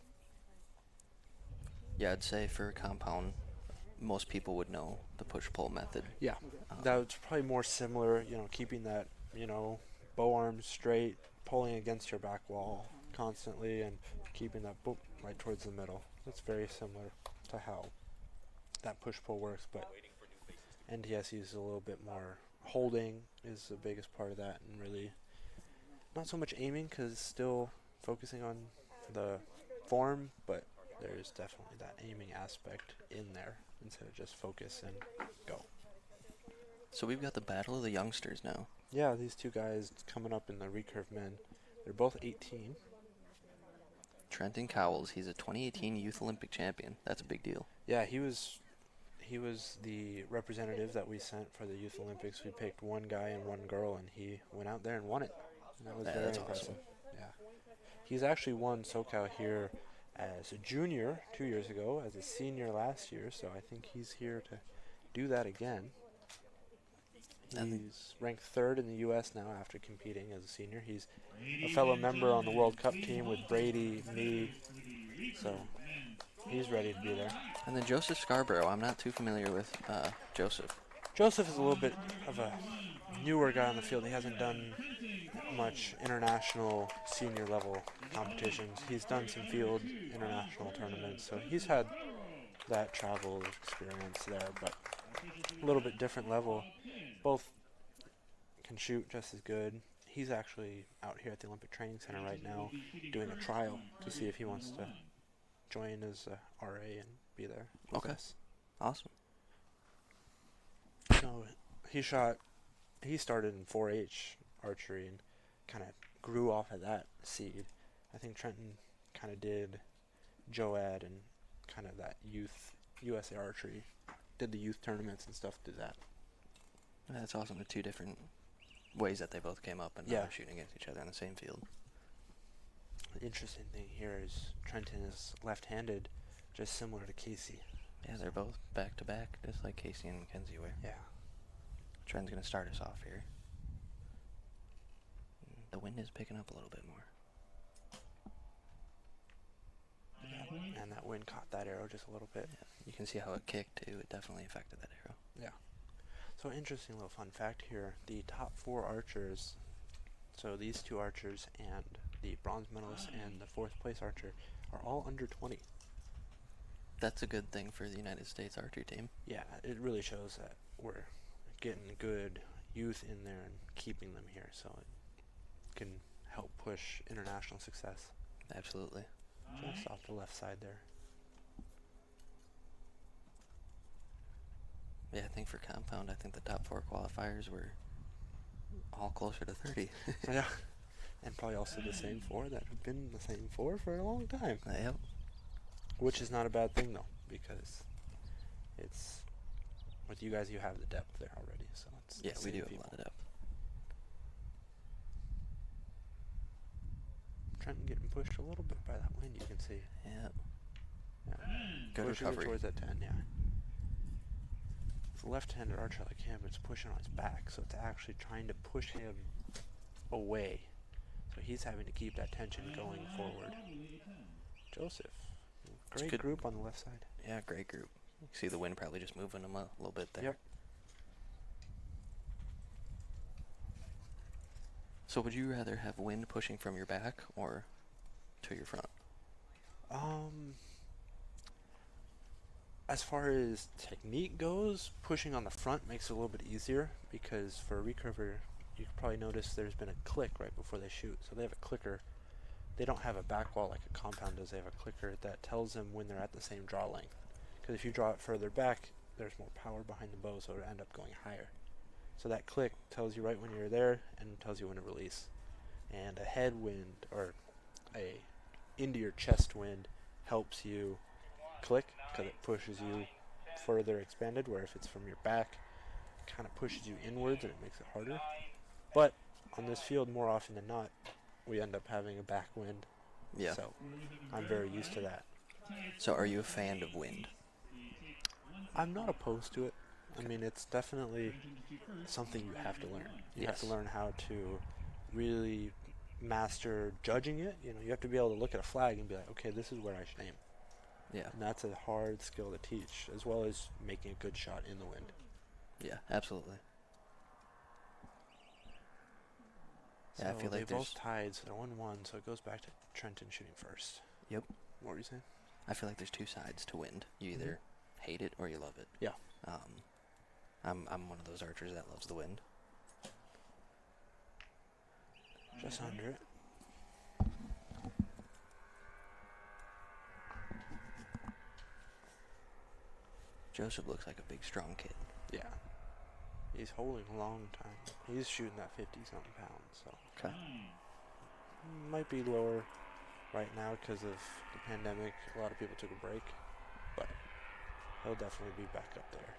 Yeah, I'd say for compound, most people would know the push-pull method. Yeah, that's probably more similar, keeping that, bow arms straight, pulling against your back wall constantly, and keeping that boop right towards the middle. That's very similar to how that push-pull works, but NTS uses a little bit more holding is the biggest part of that, and really not so much aiming because still focusing on the form, but there's definitely that aiming aspect in there instead of just focus and go. So we've got the battle of the youngsters now. Yeah, these two guys coming up in the recurve men, they're both 18. Trenton Cowles, he's a 2018 Youth Olympic champion. That's a big deal. Yeah, he was the representative that we sent for the Youth Olympics. We picked one guy and one girl, and he went out there and won it. And that was very that's impressive. awesome. Yeah, he's actually won SoCal here as a junior 2 years ago, as a senior last year. So I think he's here to do that again. He's ranked third in the U.S. now after competing as a senior. He's a fellow member on the World Cup team with Brady, me, so he's ready to be there. And then Joseph Scarborough, I'm not too familiar with Joseph. Joseph is a little bit of a newer guy on the field. He hasn't done much international senior level competitions. He's done some field international tournaments, so he's had that travel experience there, but a little bit different level. Both can shoot just as good. He's actually out here at the Olympic Training Center right now doing a trial to see if he wants to join as a RA and be there with Okay. us. Awesome. So he started in 4-H archery and kind of grew off of that seed. I think Trenton kind of did JOAD and kind of that youth USA archery, did the youth tournaments and stuff, did that. That's awesome. The two different ways that they both came up and now Yeah. they're shooting against each other in the same field. The interesting thing here is Trenton is left-handed, just similar to Casey. Yeah, they're both back-to-back, just like Casey and Mackenzie were. Yeah. Trent's going to start us off here. The wind is picking up a little bit more. And that wind caught that arrow just a little bit. Yeah. You can see how it kicked, too. It definitely affected that arrow. Yeah. So interesting little fun fact here. The top 4 archers, so these 2 archers and the bronze medalist and the 4th place archer are all under 20. That's a good thing for the United States archery team. Yeah, it really shows that we're getting good youth in there and keeping them here, so it can help push international success. Absolutely. Just off the left side there. Yeah, I think for compound, I think the top 4 qualifiers were all closer to 30. Yeah, and probably also the same 4 that have been the same 4 for a long time. Yep. Which is not a bad thing, though, because it's, with you guys, you have the depth there already, so it's Yeah, the we same do have people. a lot of depth. Trenton getting pushed a little bit by that wind, you can see. Yep. Yeah. Good Pushing it recovery. towards that 10, yeah. It's a left-handed archer like him, it's pushing on his back, so it's actually trying to push him away. So he's having to keep that tension going forward. Joseph, great good. group on the left side. Yeah, great group. You see the wind probably just moving them a little bit there. Yep. So would you rather have wind pushing from your back or to your front? As far as technique goes, pushing on the front makes it a little bit easier because for a recurver, you can probably notice there's been a click right before they shoot. So they have a clicker. They don't have a back wall like a compound does. They have a clicker that tells them when they're at the same draw length. Because if you draw it further back, there's more power behind the bow, so it'll end up going higher. So that click tells you right when you're there and tells you when to release. And a headwind or a into your chest wind helps you click because it pushes you further expanded, where if it's from your back, it kind of pushes you inwards and it makes it harder. But on this field, more often than not, we end up having a backwind. Yeah. So I'm very used to that. So are you a fan of wind? I'm not opposed to it. I mean, it's definitely something you have to learn. You have to Yes. learn how to really master judging it. You know, you have to be able to look at a flag and be like, okay, this is where I should aim. Yeah. And that's a hard skill to teach, as well as making a good shot in the wind. Yeah, absolutely. Yeah, I So feel like they there's both tied, so they're 1-1, so it goes back to Trenton shooting first. Yep. What were you saying? I feel like there's two sides to wind. You either hate it or you love it. Yeah. I'm one of those archers that loves the wind. Just under it. Joseph looks like a big, strong kid. Yeah. He's holding a long time. He's shooting that 50-something pounds, so. Okay. Might be lower right now because of the pandemic. A lot of people took a break, but he'll definitely be back up there.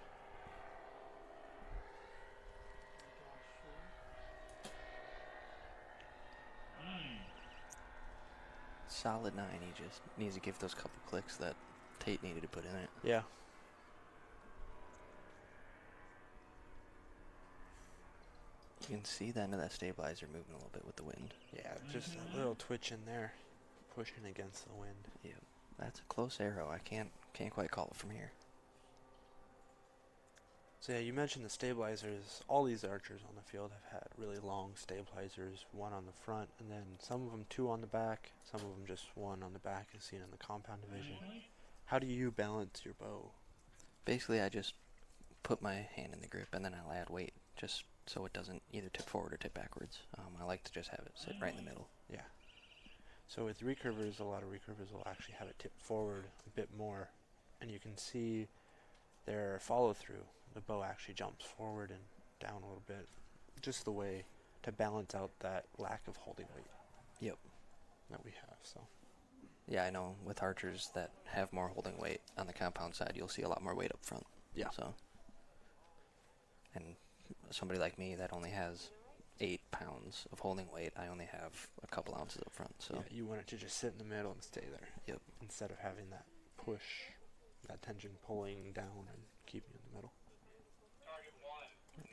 Solid 9. He just needs to give those couple clicks that Tate needed to put in it. Yeah. You can see the end of that stabilizer moving a little bit with the wind. Yeah, just a little twitch in there, pushing against the wind. Yeah, that's a close arrow. I can't quite call it from here. So yeah, you mentioned the stabilizers. All these archers on the field have had really long stabilizers, one on the front, and then some of them 2 on the back, some of them just 1 on the back, as seen in the compound division. How do you balance your bow? Basically, I just put my hand in the grip and then I'll add weight, just so it doesn't either tip forward or tip backwards. I like to just have it sit right in the middle. Yeah. So with recurvers, a lot of recurvers will actually have it tip forward a bit more, and you can see their follow through. The bow actually jumps forward and down a little bit, just the way to balance out that lack of holding weight. Yep. That we have. So. Yeah, I know with archers that have more holding weight on the compound side, you'll see a lot more weight up front. Yeah. So. And somebody like me that only has 8 pounds of holding weight, I only have a couple ounces up front. So. Yeah, you want it to just sit in the middle and stay there. Yep. Instead of having that push, that tension pulling down and keeping you in the middle.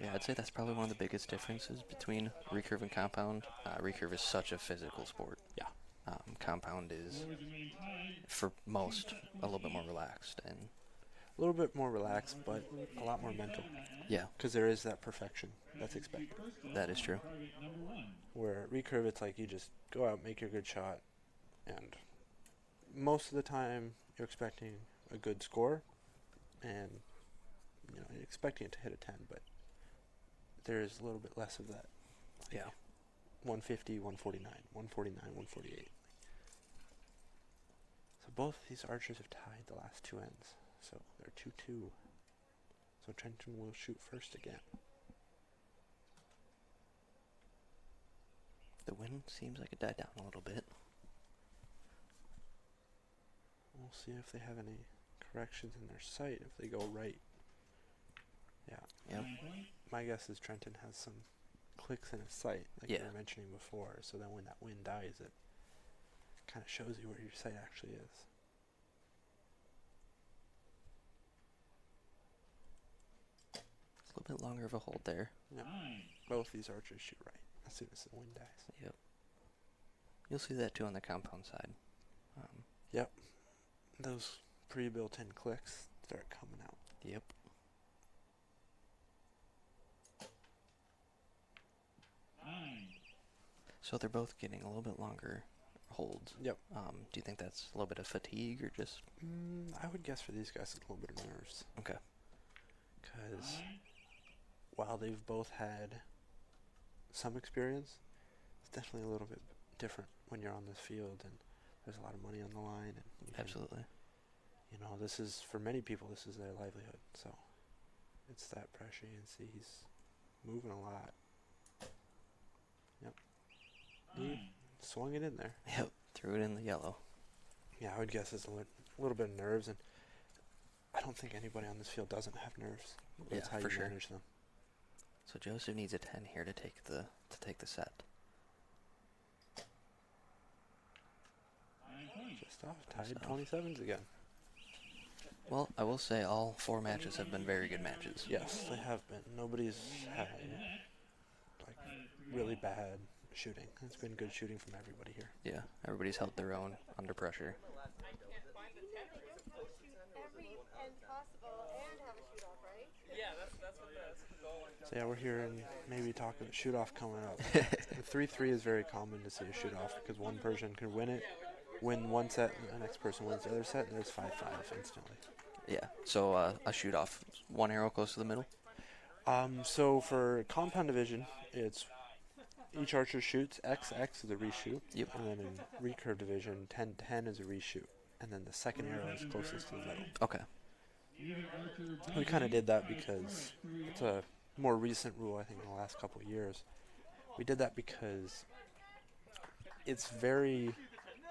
Yeah, I'd say that's probably one of the biggest differences between recurve and compound. Recurve is such a physical sport. Yeah. Compound is, for most, a little bit more relaxed. And A little bit more relaxed, but a lot more mental. yeah, Because there is that perfection that's expected. that is true. Where at recurve, it's like you just go out, make your good shot, and most of the time you're expecting a good score, and you're expecting it to hit a 10, but there is a little bit less of that. Yeah. 150, 149, 149, 148. So both these archers have tied the last 2 ends. So they're 2-2. So Trenton will shoot first again. The wind seems like it died down a little bit. We'll see if they have any corrections in their sight, if they go right. Yeah. Yep. My guess is Trenton has some clicks in his sight, like you were mentioning before, so then when that wind dies, it kind of shows you where your sight actually is. It's a little bit longer of a hold there. Yep. Both these archers shoot right as soon as the wind dies. Yep. You'll see that too on the compound side. Yep. Those pre-built in clicks start coming out. Yep. So they're both getting a little bit longer holds. Yep. Do you think that's a little bit of fatigue or just... I would guess for these guys it's a little bit of nerves. Okay. Because while they've both had some experience, it's definitely a little bit different when you're on this field and there's a lot of money on the line. And Absolutely. This is, for many people, this is their livelihood. So it's that pressure. You can see he's moving a lot. Yep. He swung it in there. Yep. Threw it in the yellow. yeah, I would guess it's a little bit of nerves, and I don't think anybody on this field doesn't have nerves. Yeah, It's how for you sure. manage them. So Joseph needs a 10 here to take the set. Just off, Just tied off. 27s again. Well, I will say all 4 matches have been very good matches. Yes, they have been. Nobody's had like really bad shooting. It's been good shooting from everybody here. Yeah, everybody's held their own under pressure. Every end possible and have a shoot off, right? So yeah, we're here and maybe talking shoot off coming up. 3-3 is very common to see a shoot off because one person can win one set, and the next person wins the other set, and there's 5-5 instantly. Yeah, so a shoot off, 1 arrow close to the middle. So for compound division, it's each archer shoots, XX is a reshoot. Yep. And then in recurve division, 10-10 is a reshoot. And then the second arrow is closest to the middle. Okay. We kind of did that because it's a more recent rule, I think, in the last couple of years. We did that because it's very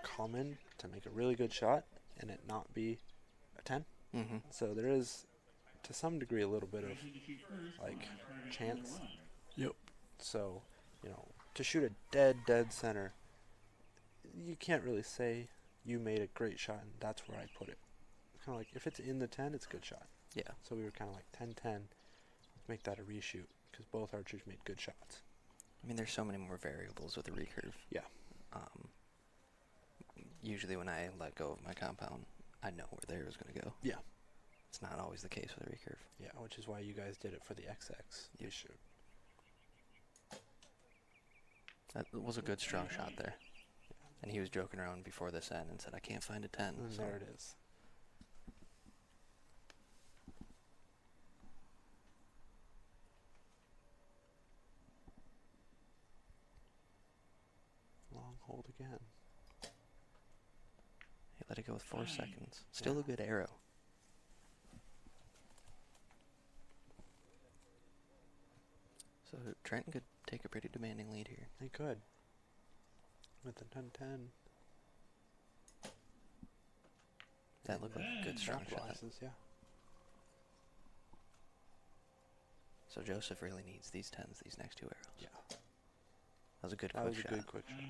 common to make a really good shot and it not be a 10. Mm-hmm. So there is, to some degree, a little bit of, like, chance. Yep. So, you know, to shoot a dead center, you can't really say you made a great shot and that's where I put it. Kind of like, if it's in the 10, it's a good shot. Yeah. So we were kind of like 10-10, let's make that a reshoot, because both archers made good shots. I mean, there's so many more variables with the recurve. Yeah. Usually when I let go of my compound, I know where the arrow's going to go. Yeah. It's not always the case with a recurve. Yeah, which is why you guys did it for the XX Yep. reshoot. That was a good, strong shot there. And he was joking around before this end and said, I can't find a 10. And So there it is. Long hold again. he let it go with 4 seconds. Still a good arrow. So Trenton could take a pretty demanding lead here. He could. With the 10-10. That looked like a good, strong shot. Capitalizes, yeah. So Joseph really needs these 10s, these next 2 arrows. Yeah. That was a good, That quick was a shot. good quick shot.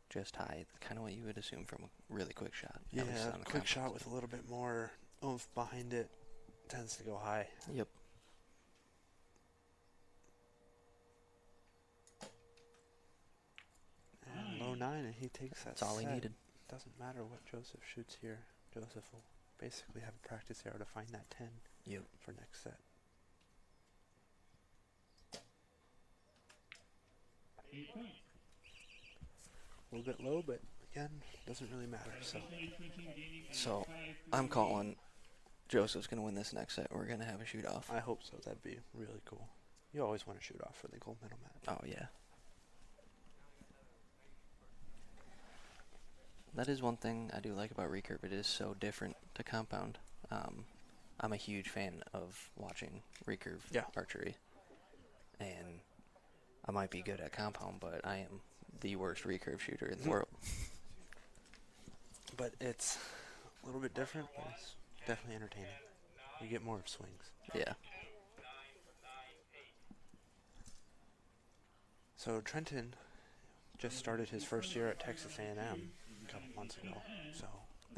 Just high, kind of what you would assume from a really quick shot. Yeah, at least on a the quick compound. shot with a little bit more oomph behind it tends to go high. Yep. And low 9, and he takes that That's all he set. needed. Doesn't matter what Joseph shoots here. Joseph will basically have a practice arrow to find that 10 Yep. for next set. 8 points. A little bit low, but again, doesn't really matter. So I'm calling Joseph's going to win this next set. We're going to have a shoot off. I hope so. That'd be really cool. You always want to shoot off for the gold medal match. Oh, yeah. That is one thing I do like about recurve. It is so different to compound. I'm a huge fan of watching recurve archery. And I might be good at compound, but I am the worst recurve shooter in the world. But it's a little bit different, but it's definitely entertaining. You get more of swings. Yeah. So Trenton just started his first year at Texas A&M a couple months ago. So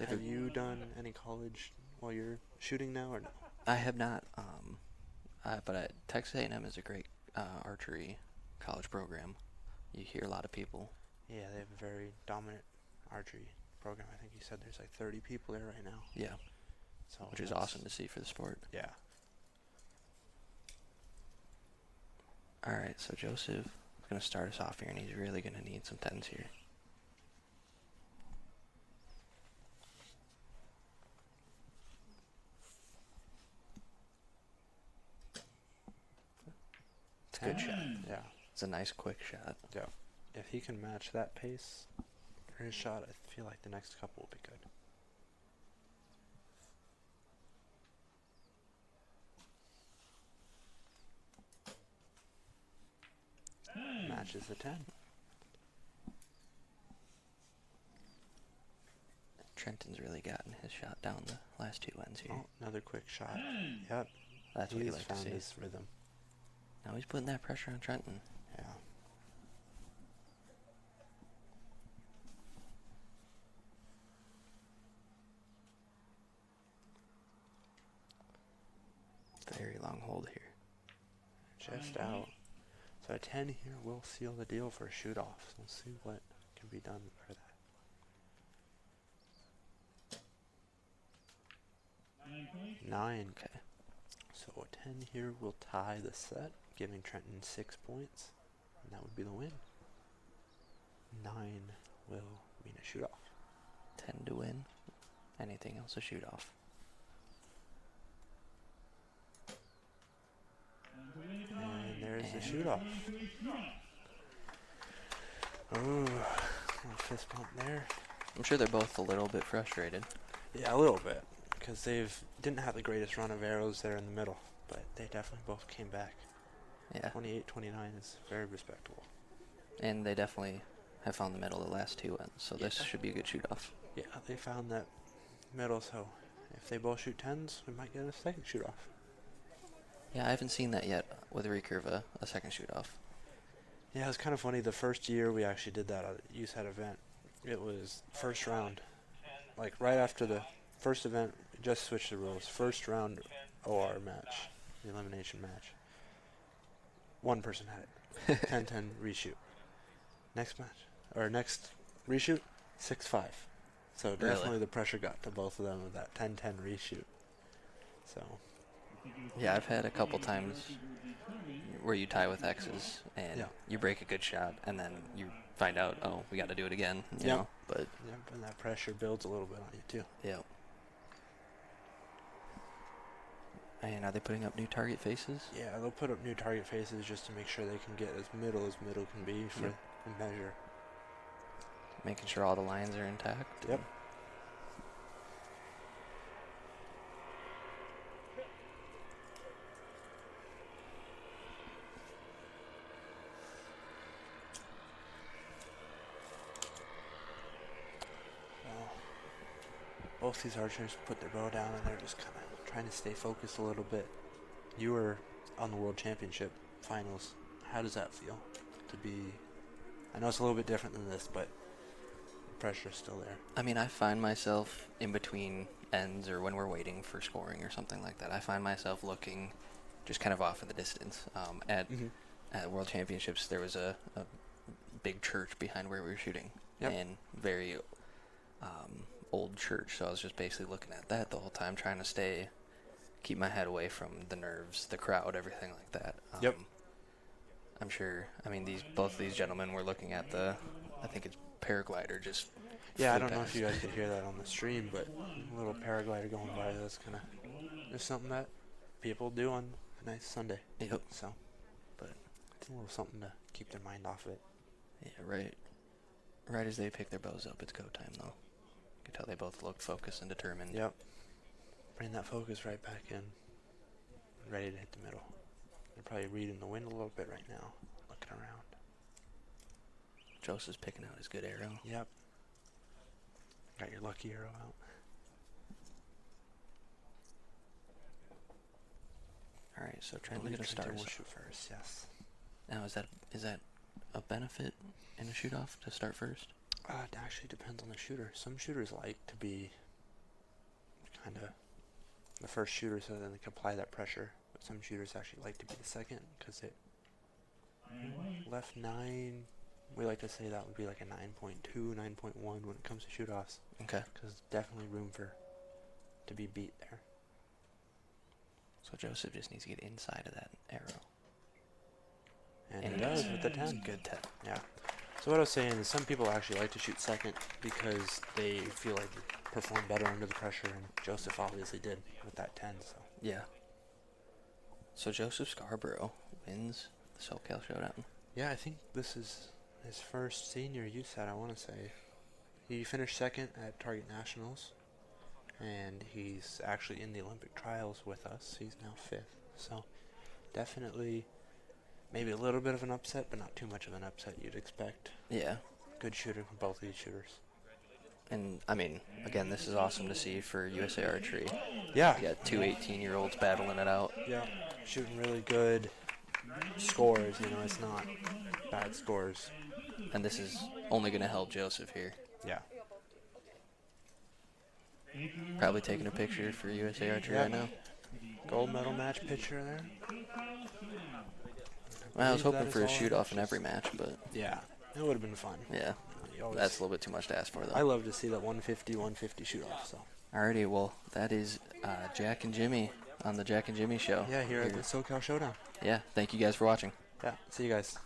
have you done any college while you're shooting now or no? I have not, but Texas A&M is a great archery college program. You hear a lot of people. Yeah, they have a very dominant archery program. I think you said there's like 30 people there right now. Yeah. So Which is awesome to see for the sport. Yeah. All right, so Joseph is going to start us off here, and he's really going to need some 10s here. It's a good shot. Yeah. It's a nice, quick shot. Yeah. If he can match that pace for his shot, I feel like the next couple will be good. Matches the 10. Trenton's really gotten his shot down the last 2 ends here. Oh, another quick shot. Yep. That's what you He's like to found see. his rhythm. Now he's putting that pressure on Trenton. Yeah. Very long hold here. Just out. So a 10 here will seal the deal for a shoot-off. We'll see what can be done for that. 9. Okay. So a 10 here will tie the set, giving Trenton 6 points, and that would be the win. 9 will mean a shoot-off. 10 to win. Anything else a shoot off. And there's the And- shoot-off. Ooh, little fist bump there. I'm sure they're both a little bit frustrated. Yeah, a little bit, because didn't have the greatest run of arrows there in the middle, but they definitely both came back. Yeah. 28-29 is very respectable. And they definitely have found the middle the last 2 ends, so this Yeah. should be a good shoot off. Yeah, they found that middle, so if they both shoot 10s, we might get a second shoot-off. Yeah, I haven't seen that yet with Recurve, a second shoot off. Yeah, it was kind of funny. The first year we actually did that at a USAT event, it was first round. Like right after the first event, we just switched the rules. First round OR match, the elimination match. One person had it. 10-10 reshoot. Next match, or next reshoot, 6-5. So Really? definitely the pressure got to both of them with that 10-10 reshoot. So Yeah, I've had a couple times where you tie with X's and Yeah. you break a good shot, and then you find out, oh, we got to do it again. You Yep. know? But yeah, and that pressure builds a little bit on you too. yeah. And are they putting up new target faces? Yeah, they'll put up new target faces just to make sure they can get as middle can be for Yep. the measure. Making sure all the lines are intact. Yep. Well, both these archers put their bow down and they're just kind of trying to stay focused a little bit. You were on the World Championship finals. How does that feel to be? I know it's a little bit different than this, but the pressure's still there. I mean, I find myself in between ends or when we're waiting for scoring or something like that. I find myself looking just kind of off in the distance. At World Championships, there was a big church behind where we were shooting. Yep. And very old church. So I was just basically looking at that the whole time, trying to keep my head away from the nerves, the crowd, everything like that. Yep. I'm sure. I mean, both these gentlemen were looking at I think it's paraglider just. Yeah, I flew don't know if past. you guys could hear that on the stream, but a little paraglider going by, that's kind of just something that people do on a nice Sunday. Yep. So, but it's a little something to keep their mind off of it. Yeah, right. Right as they pick their bows up, it's go time though. You can tell they both look focused and determined. Yep. Bring that focus right back in. Ready to hit the middle. They're probably reading the wind a little bit right now, looking around. Joseph's picking out his good arrow. Yep. Got your lucky arrow out. All right, so Trent, Believe look at the Trenton stars. will shoot first, yes. Now, is that a benefit in a shoot off to start first? It actually depends on the shooter. Some shooters like to be kind of the first shooter so then they can apply that pressure. But some shooters actually like to be the second because it left 9. We like to say that would be like a 9.2, 9.1 when it comes to shoot offs. Okay. Because definitely room to be beat there. So Joseph just needs to get inside of that arrow. And he does with the 10. Good 10. Yeah. So what I was saying is some people actually like to shoot second because they feel like they perform better under the pressure, and Joseph obviously did with that 10. So Yeah. So Joseph Scarborough wins the SoCal Showdown. yeah, I think this is his first senior USAT, I want to say. He finished second at Target Nationals, and he's actually in the Olympic trials with us. He's now 5th. So definitely maybe a little bit of an upset, but not too much of an upset you'd expect. Yeah. Good shooter from both of these shooters. And, I mean, again, this is awesome to see for USA Archery. Yeah. You got two 18-year-olds battling it out. Yeah. Shooting really good scores. You know, it's not bad scores. And this is only going to help Joseph here. Yeah. Probably taking a picture for USA Archery Yeah. right now. Gold medal match picture there. Well, I was believe hoping that for is a all shoot-off in matches. every match, but Yeah. It would have been fun. yeah, You always- that's a little bit too much to ask for, though. I love to see that 150 shoot off. So. Alrighty, well, that is Jack and Jimmy on the Jack and Jimmy show. Yeah, here at the SoCal Showdown. Yeah, thank you guys for watching. Yeah. See you guys.